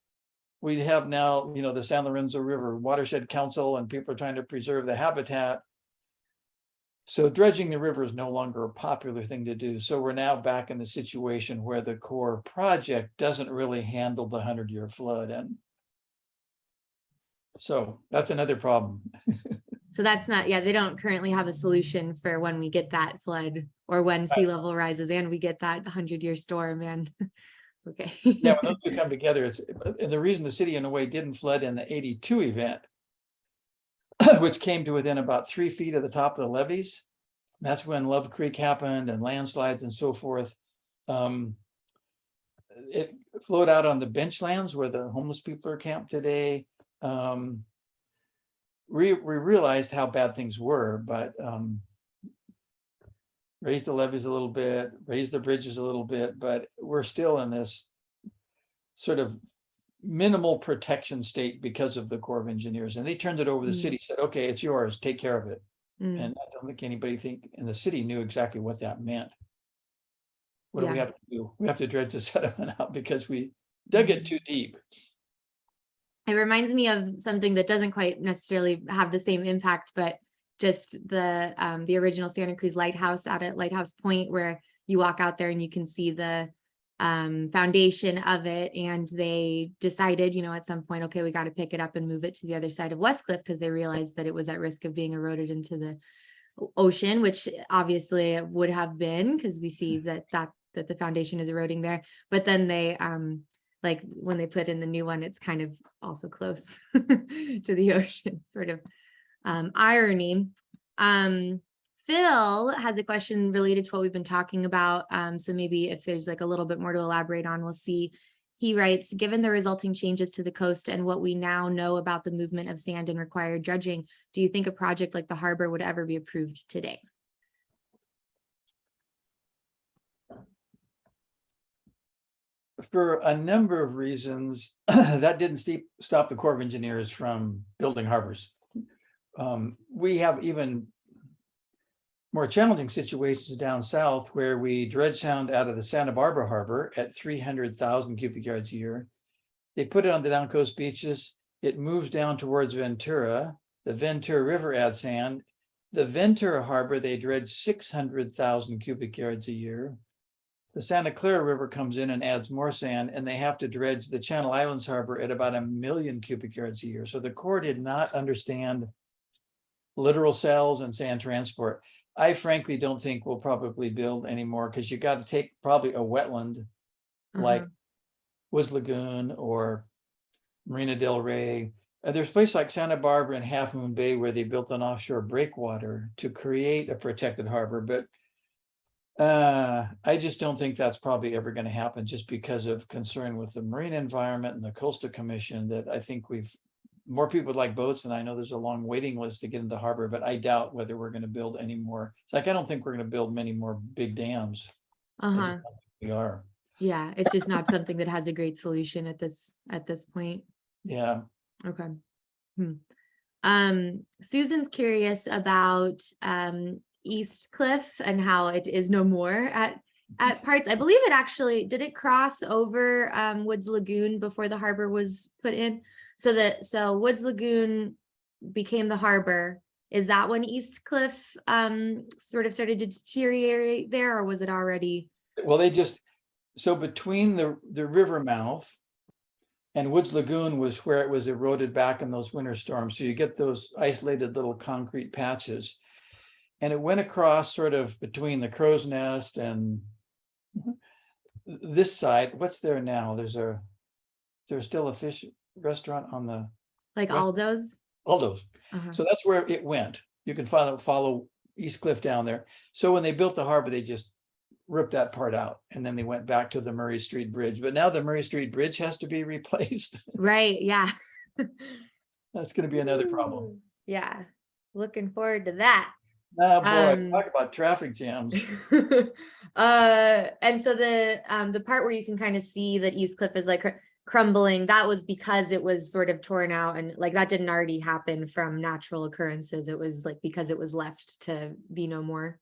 we have now, you know, the San Lorenzo River Watershed Council, and people are trying to preserve the habitat. So dredging the river is no longer a popular thing to do. So we're now back in the situation where the Corps project doesn't really handle the 100-year flood. And so that's another problem. So that's not, yeah, they don't currently have a solution for when we get that flood or when sea level rises and we get that 100-year storm. And okay. Yeah, when those two come together, and the reason the city in a way didn't flood in the 82 event, which came to within about 3 feet of the top of the levees. That's when Love Creek happened and landslides and so forth. It flowed out on the benchlands where the homeless people are camped today. We realized how bad things were, but raised the levees a little bit, raised the bridges a little bit, but we're still in this sort of minimal protection state because of the Corps of Engineers. And they turned it over to the city, said, okay, it's yours, take care of it. And I don't think anybody in the city knew exactly what that meant. What do we have to do? We have to dredge the sediment out because we dug it too deep. It reminds me of something that doesn't quite necessarily have the same impact, but just the original Santa Cruz lighthouse out at Lighthouse Point, where you walk out there and you can see the foundation of it. And they decided, you know, at some point, okay, we got to pick it up and move it to the other side of Westcliff because they realized that it was at risk of being eroded into the ocean, which obviously it would have been because we see that the foundation is eroding there. But then they like when they put in the new one, it's kind of also close to the ocean, sort of irony. Phil has a question related to what we've been talking about. So maybe if there's like a little bit more to elaborate on, we'll see. He writes, given the resulting changes to the coast and what we now know about the movement of sand and required dredging, do you think a project like the harbor would ever be approved today? for a number of reasons, that didn't stop the Corps of Engineers from building harbors. We have even more challenging situations down south where we dredge sound out of the Santa Barbara Harbor at 300,000 cubic yards a year. They put it on the down coast beaches. It moves down towards Ventura. The Ventura River adds sand. The Ventura Harbor, they dredge 600,000 cubic yards a year. The Santa Clara River comes in and adds more sand, and they have to dredge the Channel Islands Harbor at about 1 million cubic yards a year. So the Corps did not understand littoral cells and sand transport. I frankly don't think we'll probably build anymore because you got to take probably a wetland like Woods Lagoon or Marina del Rey. There's places like Santa Barbara and Half Moon Bay where they built an offshore breakwater to create a protected harbor. But I just don't think that's probably ever going to happen just because of concern with the marine environment and the Coastal Commission. That I think more people would like boats, and I know there's a long waiting list to get into the harbor, but I doubt whether we're going to build any more. It's like I don't think we're going to build many more big dams. We are. Yeah, it's just not something that has a great solution at this point. Yeah. Okay. Susan's curious about East Cliff and how it is no more at parts. I believe it actually did it cross over Woods Lagoon before the harbor was put in. So Woods Lagoon became the harbor. Is that when East Cliff sort of started to deteriorate there, or was it already? Well, so between the river mouth and Woods Lagoon was where it was eroded back in those winter storms. So you get those isolated little concrete patches. And it went across sort of between the Crow's Nest and this side. What's there now? There's still a fish restaurant on the like Aldo's. So that's where it went. You can follow East Cliff down there. So when they built the harbor, they just ripped that part out, and then they went back to the Murray Street Bridge. But now the Murray Street Bridge has to be replaced. Right. Yeah. That's going to be another problem. Yeah. Looking forward to that. Oh boy, talk about traffic jams. And so the part where you can kind of see that East Cliff is like crumbling, that was because it was sort of torn out, and like that didn't already happen from natural occurrences. It was like because it was left to be no more.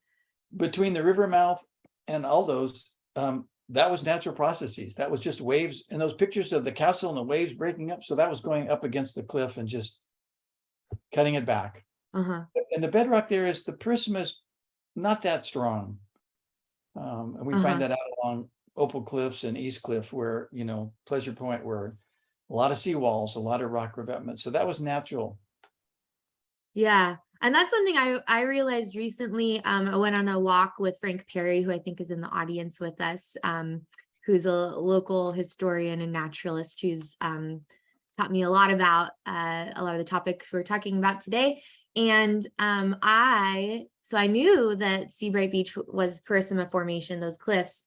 Between the river mouth and Aldo's, that was natural processes. That was just waves, and those pictures of the castle and the waves breaking up. So that was going up against the cliff and just cutting it back. And the bedrock there is the prism is not that strong. And we find that out along Opal Cliffs and East Cliff, where, Pleasure Point, where a lot of seawalls, a lot of rock revetment. So that was natural. Yeah. And that's one thing I realized recently. I went on a walk with Frank Perry, who I think is in the audience with us, who's a local historian and naturalist who's taught me a lot about a lot of the topics we're talking about today. And I knew that Seabright Beach was Purissima Formation, those cliffs,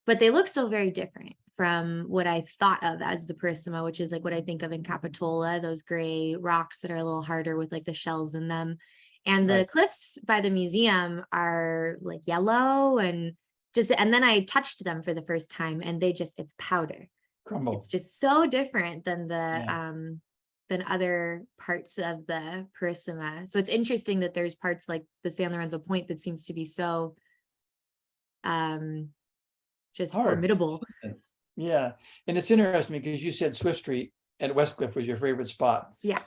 but they look so very different from what I thought of as the Purissima, which is like what I think of in Capitola, those gray rocks that are a little harder with like the shells in them. And the cliffs by the museum are like yellow and then I touched them for the first time, and it's powder. Crumble. It's just so different than than other parts of the Purissima. So it's interesting that there's parts like the San Lorenzo Point that seems to be so just hard. Formidable. Yeah. And it's interesting because you said Swift Street at West Cliff was your favorite spot. Yeah.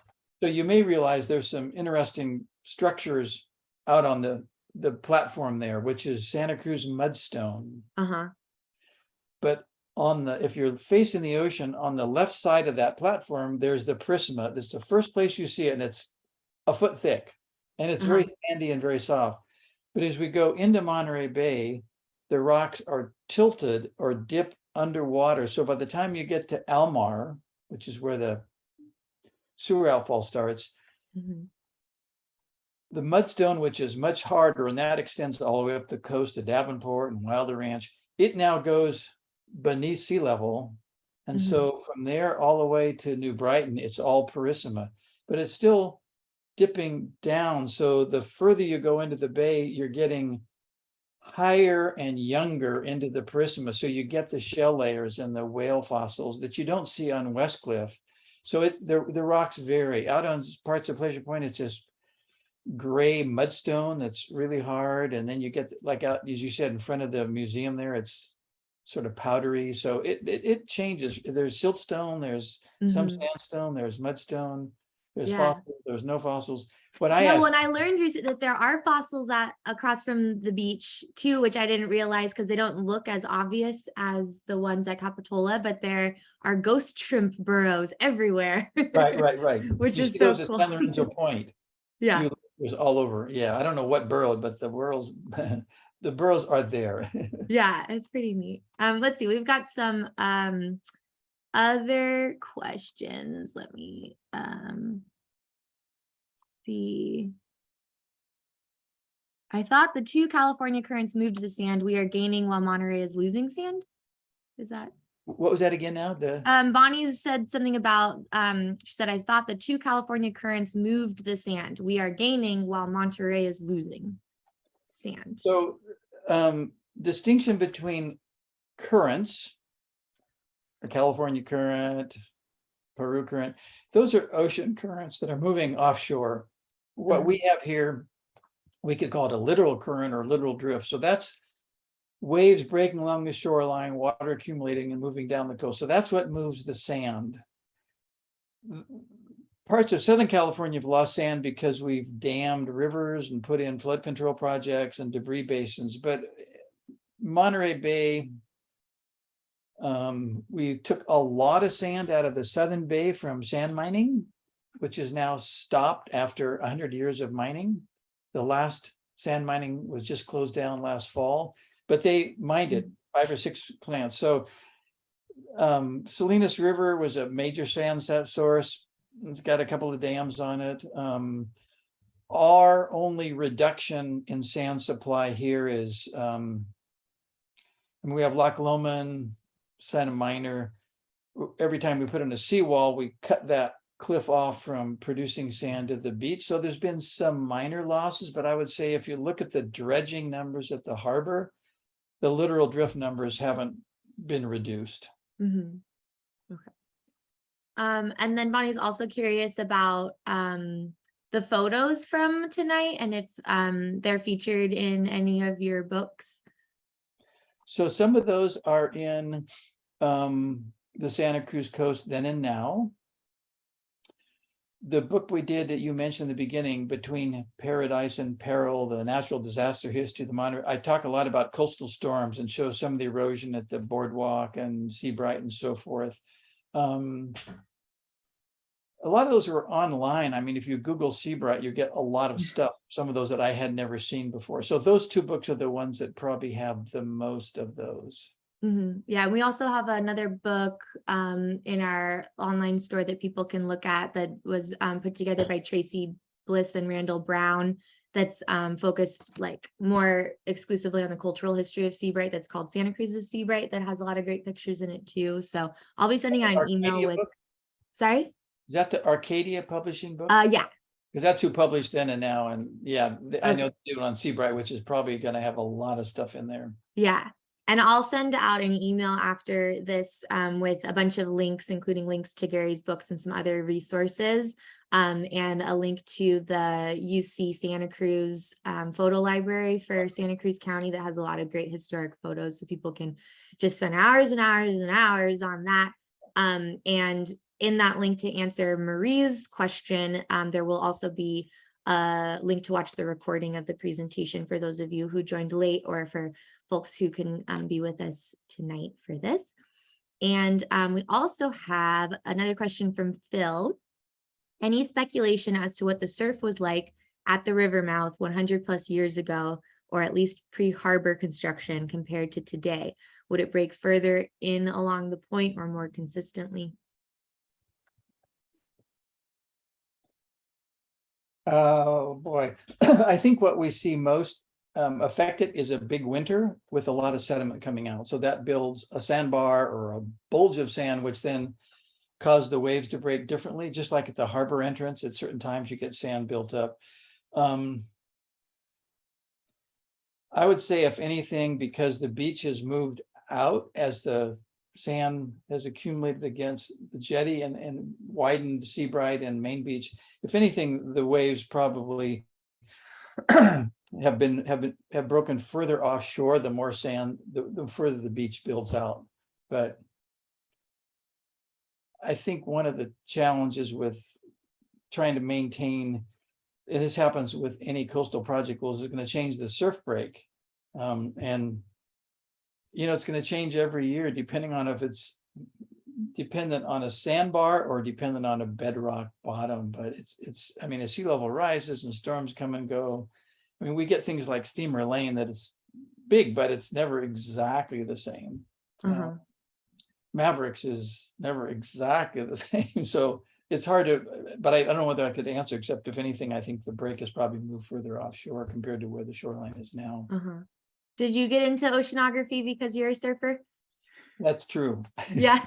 So you may realize there's some interesting structures out on the platform there, which is Santa Cruz mudstone. But if you're facing the ocean, on the left side of that platform, there's the Purissima. That's the first place you see it, and it's a foot thick, and it's very sandy and very soft. But as we go into Monterey Bay, the rocks are tilted or dip underwater. So by the time you get to Almar, which is where the sewer outfall starts, the mudstone, which is much harder, and that extends all the way up the coast to Davenport and Wilder Ranch, it now goes beneath sea level. And so from there all the way to New Brighton, it's all Purissima, but it's still dipping down. So the further you go into the bay, you're getting higher and younger into the perisoma. So you get the shell layers and the whale fossils that you don't see on West Cliff. So the rocks vary. Out on parts of Pleasure Point, it's just gray mudstone that's really hard. And then you get, like out, as you said, in front of the museum there, it's sort of powdery. So it changes. There's siltstone, there's some Mhm. sandstone, there's mudstone, there's Yeah. fossils, there's no fossils. What Yeah, when I learned recently that there are fossils across from the beach too, which I didn't realize because they don't look as obvious as the ones at Capitola, but there are ghost shrimp burrows everywhere. Right. Which You is see so those at cool. San Lorenzo Point. Yeah. There's all over. Yeah, I don't know what burrowed, but the burrows, the burrows are there. Yeah, it's pretty neat. Let's see, we've got some other questions. Let me see. I thought the 2 California currents moved the sand. We are gaining while Monterey is losing sand. Is that? What was that again now? Bonnie said something about, she said, I thought the 2 California currents moved the sand. We are gaining while Monterey is losing sand. So distinction between currents, the California current, Peru current, those are ocean currents that are moving offshore. What we have here, we could call it a littoral current or littoral drift. So that's waves breaking along the shoreline, water accumulating and moving down the coast. So that's what moves the sand. Parts of Southern California have lost sand because we've dammed rivers and put in flood control projects and debris basins. But Monterey Bay, we took a lot of sand out of the Southern Bay from sand mining, which is now stopped after 100 years of mining. The last sand mining was just closed down last fall, but they mined it, 5 or 6 plants. So Salinas River was a major sand source. It's got a couple of dams on it. Our only reduction in sand supply here is, and we have Loch Lomond, Santa Minor. Every time we put in a seawall, we cut that cliff off from producing sand to the beach. So there's been some minor losses, but I would say if you look at the dredging numbers at the harbor, the littoral drift numbers haven't been reduced. Mm-hmm. Okay. And then Bonnie's also curious about the photos from tonight and if they're featured in any of your books. So some of those are in the Santa Cruz coast then and now. The book we did that you mentioned in the beginning, Between Paradise and Peril, the natural disaster history of the Monterey, I talk a lot about coastal storms and show some of the erosion at the boardwalk and Seabright and so forth. A lot of those were online. I mean, if you Google Seabright, you get a lot of stuff, some of those that I had never seen before. So those 2 books are the ones that probably have the most of those. Mm-hmm. Yeah, we also have another book in our online store that people can look at that was put together by Tracy Bliss and Randall Brown that's focused like more exclusively on the cultural history of Seabright. That's called Santa Cruz's Seabright, that has a lot of great pictures in it too. So I'll be sending out an email with book? Sorry? Is that the Arcadia publishing book? Yeah. Because that's who published then and now. And yeah, I know Okay. they do it on Seabright, which is probably going to have a lot of stuff in there. Yeah. And I'll send out an email after this with a bunch of links, including links to Gary's books and some other resources, and a link to the UC Santa Cruz photo library for Santa Cruz County that has a lot of great historic photos. So people can just spend hours and hours and hours on that. And in that link to answer Marie's question, there will also be a link to watch the recording of the presentation for those of you who joined late or for folks who can be with us tonight for this. And we also have another question from Phil. Any speculation as to what the surf was like at the river mouth 100 plus years ago, or at least pre-harbor construction compared to today? Would it break further in along the point or more consistently? Oh boy, I think what we see most affected is a big winter with a lot of sediment coming out. So that builds a sandbar or a bulge of sand, which then cause the waves to break differently, just like at the harbor entrance. At certain times you get sand built up. I would say if anything, because the beach has moved out as the sand has accumulated against the jetty and widened Seabright and Main Beach, if anything, the waves probably have broken further offshore. The more sand, the further the beach builds out. But I think one of the challenges with trying to maintain, and this happens with any coastal project, is it's going to change the surf break. And it's going to change every year depending on if it's dependent on a sandbar or dependent on a bedrock bottom. But I mean, as sea level rises and storms come and go, I mean, we get things like Steamer Lane that is big, but it's never exactly the same. Mavericks is never exactly the same. So it's hard to, but I don't know whether I could answer, except if anything, I think the break has probably moved further offshore compared to where the shoreline is now. Did you get into oceanography because you're a surfer? That's true. Yeah.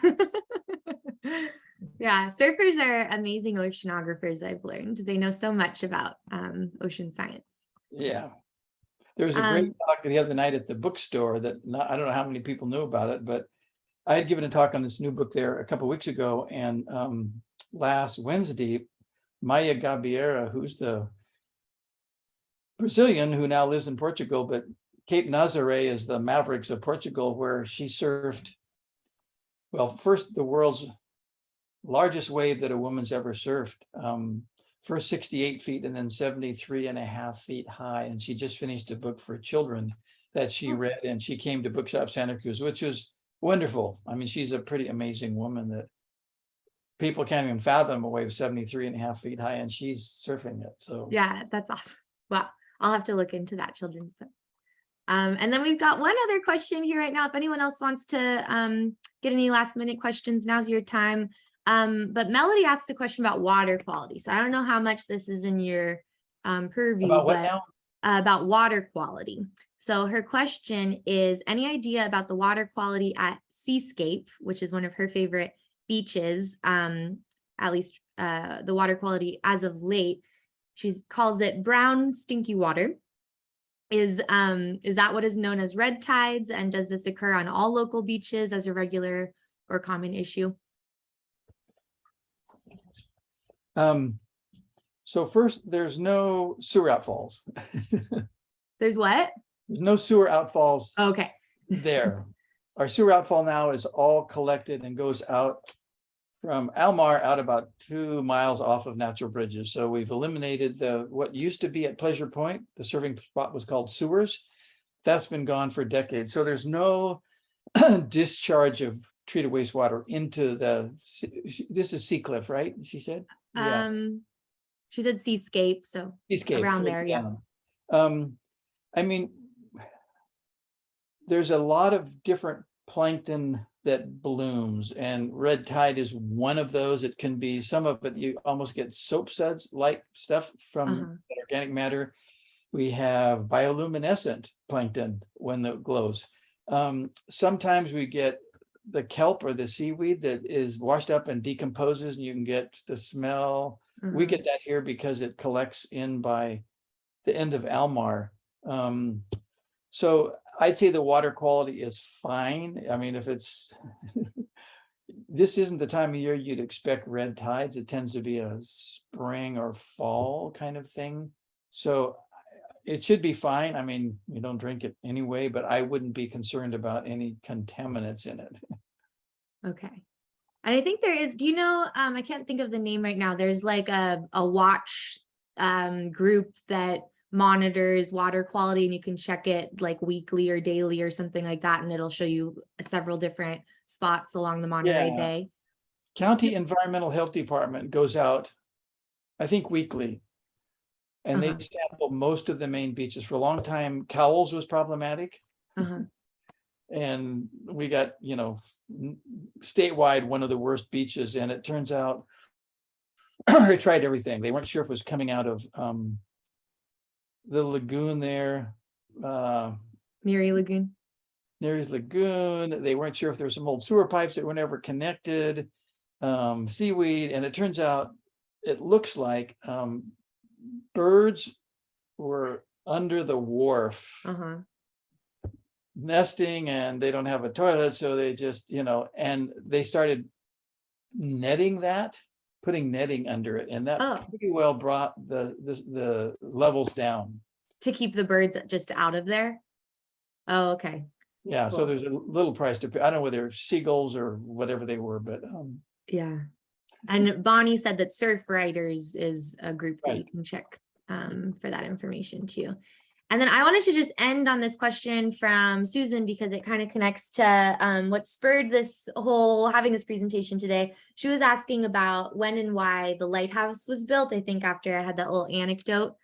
Yeah, surfers are amazing oceanographers, I've learned. They know so much about ocean science. Yeah. There was a great talk the other night at the bookstore that I don't know how many people knew about it, but I had given a talk on this new book there a couple of weeks ago, and last Wednesday, Maya Gabeira, who's the Brazilian who now lives in Portugal, but Cape Nazaré is the Mavericks of Portugal, where she surfed, well, first the world's largest wave that a woman's ever surfed, first 68 feet and then 73.5 feet high. And she just finished a book for children that she read, and she came to Bookshop Santa Cruz, which was wonderful. I mean, she's a pretty amazing woman that people can't even fathom a wave 73.5 feet high, and she's surfing it. So yeah, that's awesome. Wow, I'll have to look into that children's book. And then we've got one other question here right now. If anyone else wants to get any last minute questions, now's your time. But Melody asked the question about water quality. So I don't know how much this is in your purview, about what now? About water quality. So her question is, any idea about the water quality at Seascape, which is one of her favorite beaches, at least the water quality as of late. She calls it brown, stinky water. Is that what is known as red tides? And does this occur on all local beaches as a regular or common issue? So first, there's no sewer outfalls. There's what? There's no sewer outfalls Okay. there. Our sewer outfall now is all collected and goes out from Almar out about 2 miles off of Natural Bridges. So we've eliminated what used to be at Pleasure Point. The serving spot was called sewers. That's been gone for decades. So there's no discharge of treated wastewater into this is Seacliff, right? She said? Yeah. She said Seascape, so Seascape, around there, yeah. I mean, there's a lot of different plankton that blooms, and red tide is one of those. It can be, some of it you almost get soap suds like stuff from organic matter. We have bioluminescent plankton when it glows. Sometimes we get the kelp or the seaweed that is washed up and decomposes, and you can get the smell. We get that here because it collects in by the end of Almar. So I'd say the water quality is fine. I mean, if it's, this isn't the time of year you'd expect red tides. It tends to be a spring or fall kind of thing. So it should be fine. I mean, you don't drink it anyway, but I wouldn't be concerned about any contaminants in it. Okay. And I think there is, do you know, I can't think of the name right now. There's like a watch group that monitors water quality, and you can check it like weekly or daily or something like that, and it'll show you several different spots along the Monterey Bay. County Environmental Health Department goes out, I think, weekly, and they sample most of the main beaches. For a long time, Cowles was problematic, and we got, statewide one of the worst beaches. And it turns out they tried everything. They weren't sure if it was coming out of the lagoon there, Neary Lagoon. Neary's Lagoon. They weren't sure if there were some old sewer pipes that were never connected, seaweed. And it turns out, it looks like birds were under the wharf nesting and they don't have a toilet. So they just, and they started netting that, putting netting under it. And that Oh, pretty well brought the levels down. to keep the birds just out of there. Oh, okay. Yeah. So Cool. there's a little price to pay. I don't know whether they're seagulls or whatever they were, but Yeah. And Bonnie said that Surf Riders is a group that you Right. can check for that information too. And then I wanted to just end on this question from Susan because it kind of connects to what spurred this whole having this presentation today. She was asking about when and why the lighthouse was built. I think after I had that little anecdote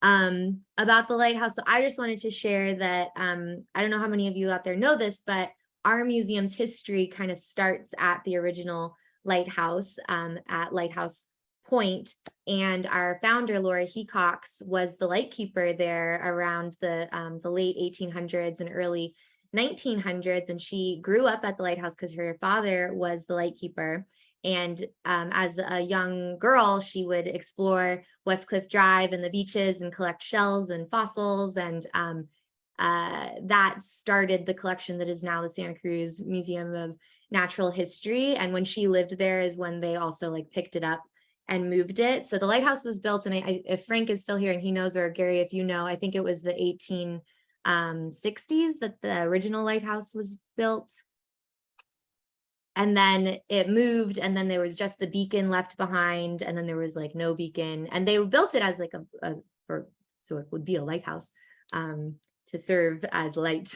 about the lighthouse. So I just wanted to share that I don't know how many of you out there know this, but our museum's history kind of starts at the original lighthouse at Lighthouse Point, and our founder Laura Hecox was the lightkeeper there around the late 1800s and early 1900s, and she grew up at the lighthouse because her father was the lightkeeper. And as a young girl, she would explore Westcliff Drive and the beaches and collect shells and fossils, and that started the collection that is now the Santa Cruz Museum of Natural History. And when she lived there is when they also like picked it up and moved it. So the lighthouse was built, and if Frank is still here and he knows, or Gary, if you know, I think it was the 1860s that the original lighthouse was built. And then it moved, and then there was just the beacon left behind, and then there was like no beacon, and they built it as like so it would be a lighthouse to serve as light.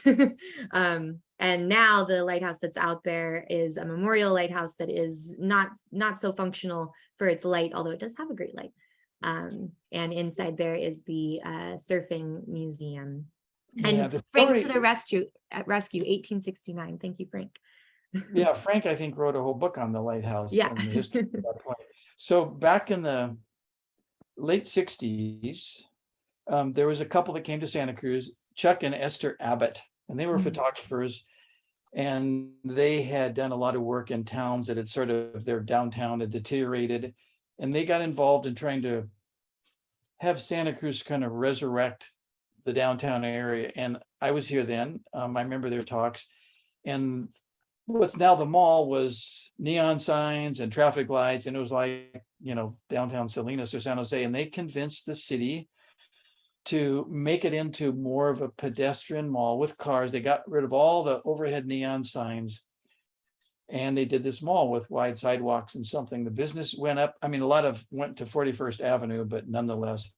And now the lighthouse that's out there is a memorial lighthouse that is not so functional for its light, although it does have a great light. And inside there is the surfing museum. And yeah, the Frank story, to the rescue, 1869. Thank you, Frank. yeah, Frank, I think, wrote a whole book on the lighthouse Yeah. and the history at that point. So back in the late 60s, there was a couple that came to Santa Cruz, Chuck and Esther Abbott, and they were photographers, and they had done a lot of work in towns that had sort of, their downtown had deteriorated, and they got involved in trying to have Santa Cruz kind of resurrect the downtown area. And I was here then. I remember their talks, and what's now the mall was neon signs and traffic lights, and it was like, downtown Salinas or San Jose, and they convinced the city to make it into more of a pedestrian mall with cars. They got rid of all the overhead neon signs, and they did this mall with wide sidewalks and something. The business went up. I mean, a lot of went to 41st Avenue, but nonetheless,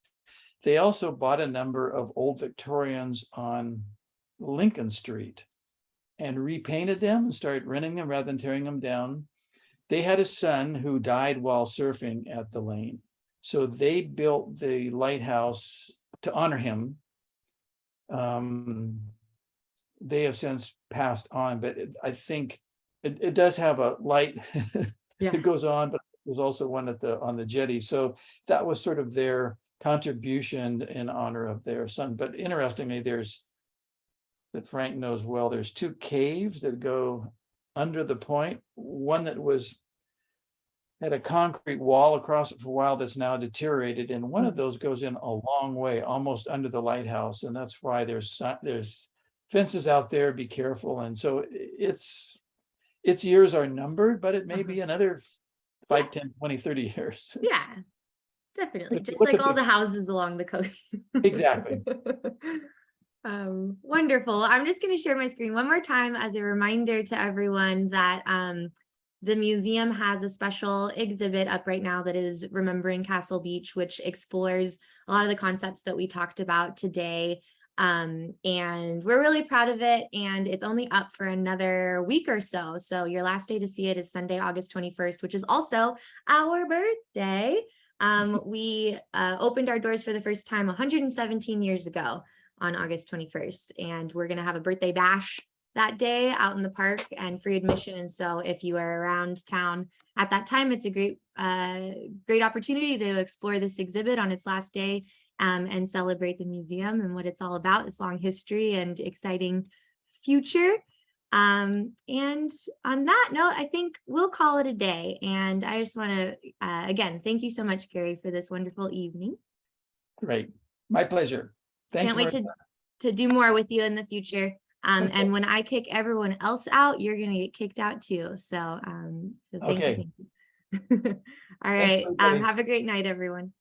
they also bought a number of old Victorians on Lincoln Street and repainted them and started renting them rather than tearing them down. They had a son who died while surfing at the lane. So they built the lighthouse to honor him. They have since passed on, but I think it does have a light that goes on, but there's also one on the jetty. So that was sort of their contribution in honor of their son. But interestingly, that Frank knows well, there's two caves that go under the point. One that had a concrete wall across it for a while that's now deteriorated, and one of those goes in a long way, almost under the lighthouse, and that's why there's fences out there. Be careful. And so its years are numbered, but it may be another 5, 10, 20, 30 years. Yeah, definitely. Just like all the houses along the coast. Exactly. Wonderful. I'm just going to share my screen one more time as a reminder to everyone that the museum has a special exhibit up right now that is Remembering Castle Beach, which explores a lot of the concepts that we talked about today. And we're really proud of it. And it's only up for another week or so. So your last day to see it is Sunday, August 21st, which is also our birthday. We opened our doors for the first time 117 years ago on August 21st. And we're going to have a birthday bash that day out in the park and free admission. And so if you are around town at that time, it's a great opportunity to explore this exhibit on its last day and celebrate the museum and what it's all about, its long history and exciting future. And on that note, I think we'll call it a day. And I just want to, again, thank you so much, Gary, for this wonderful evening. Great. My pleasure. Thanks. Can't wait to do more with you in the future. And when I kick everyone else out, you're gonna get kicked out too. So, so thank you. Okay. Thank you. All Thanks, right. everybody. Have a great night, everyone.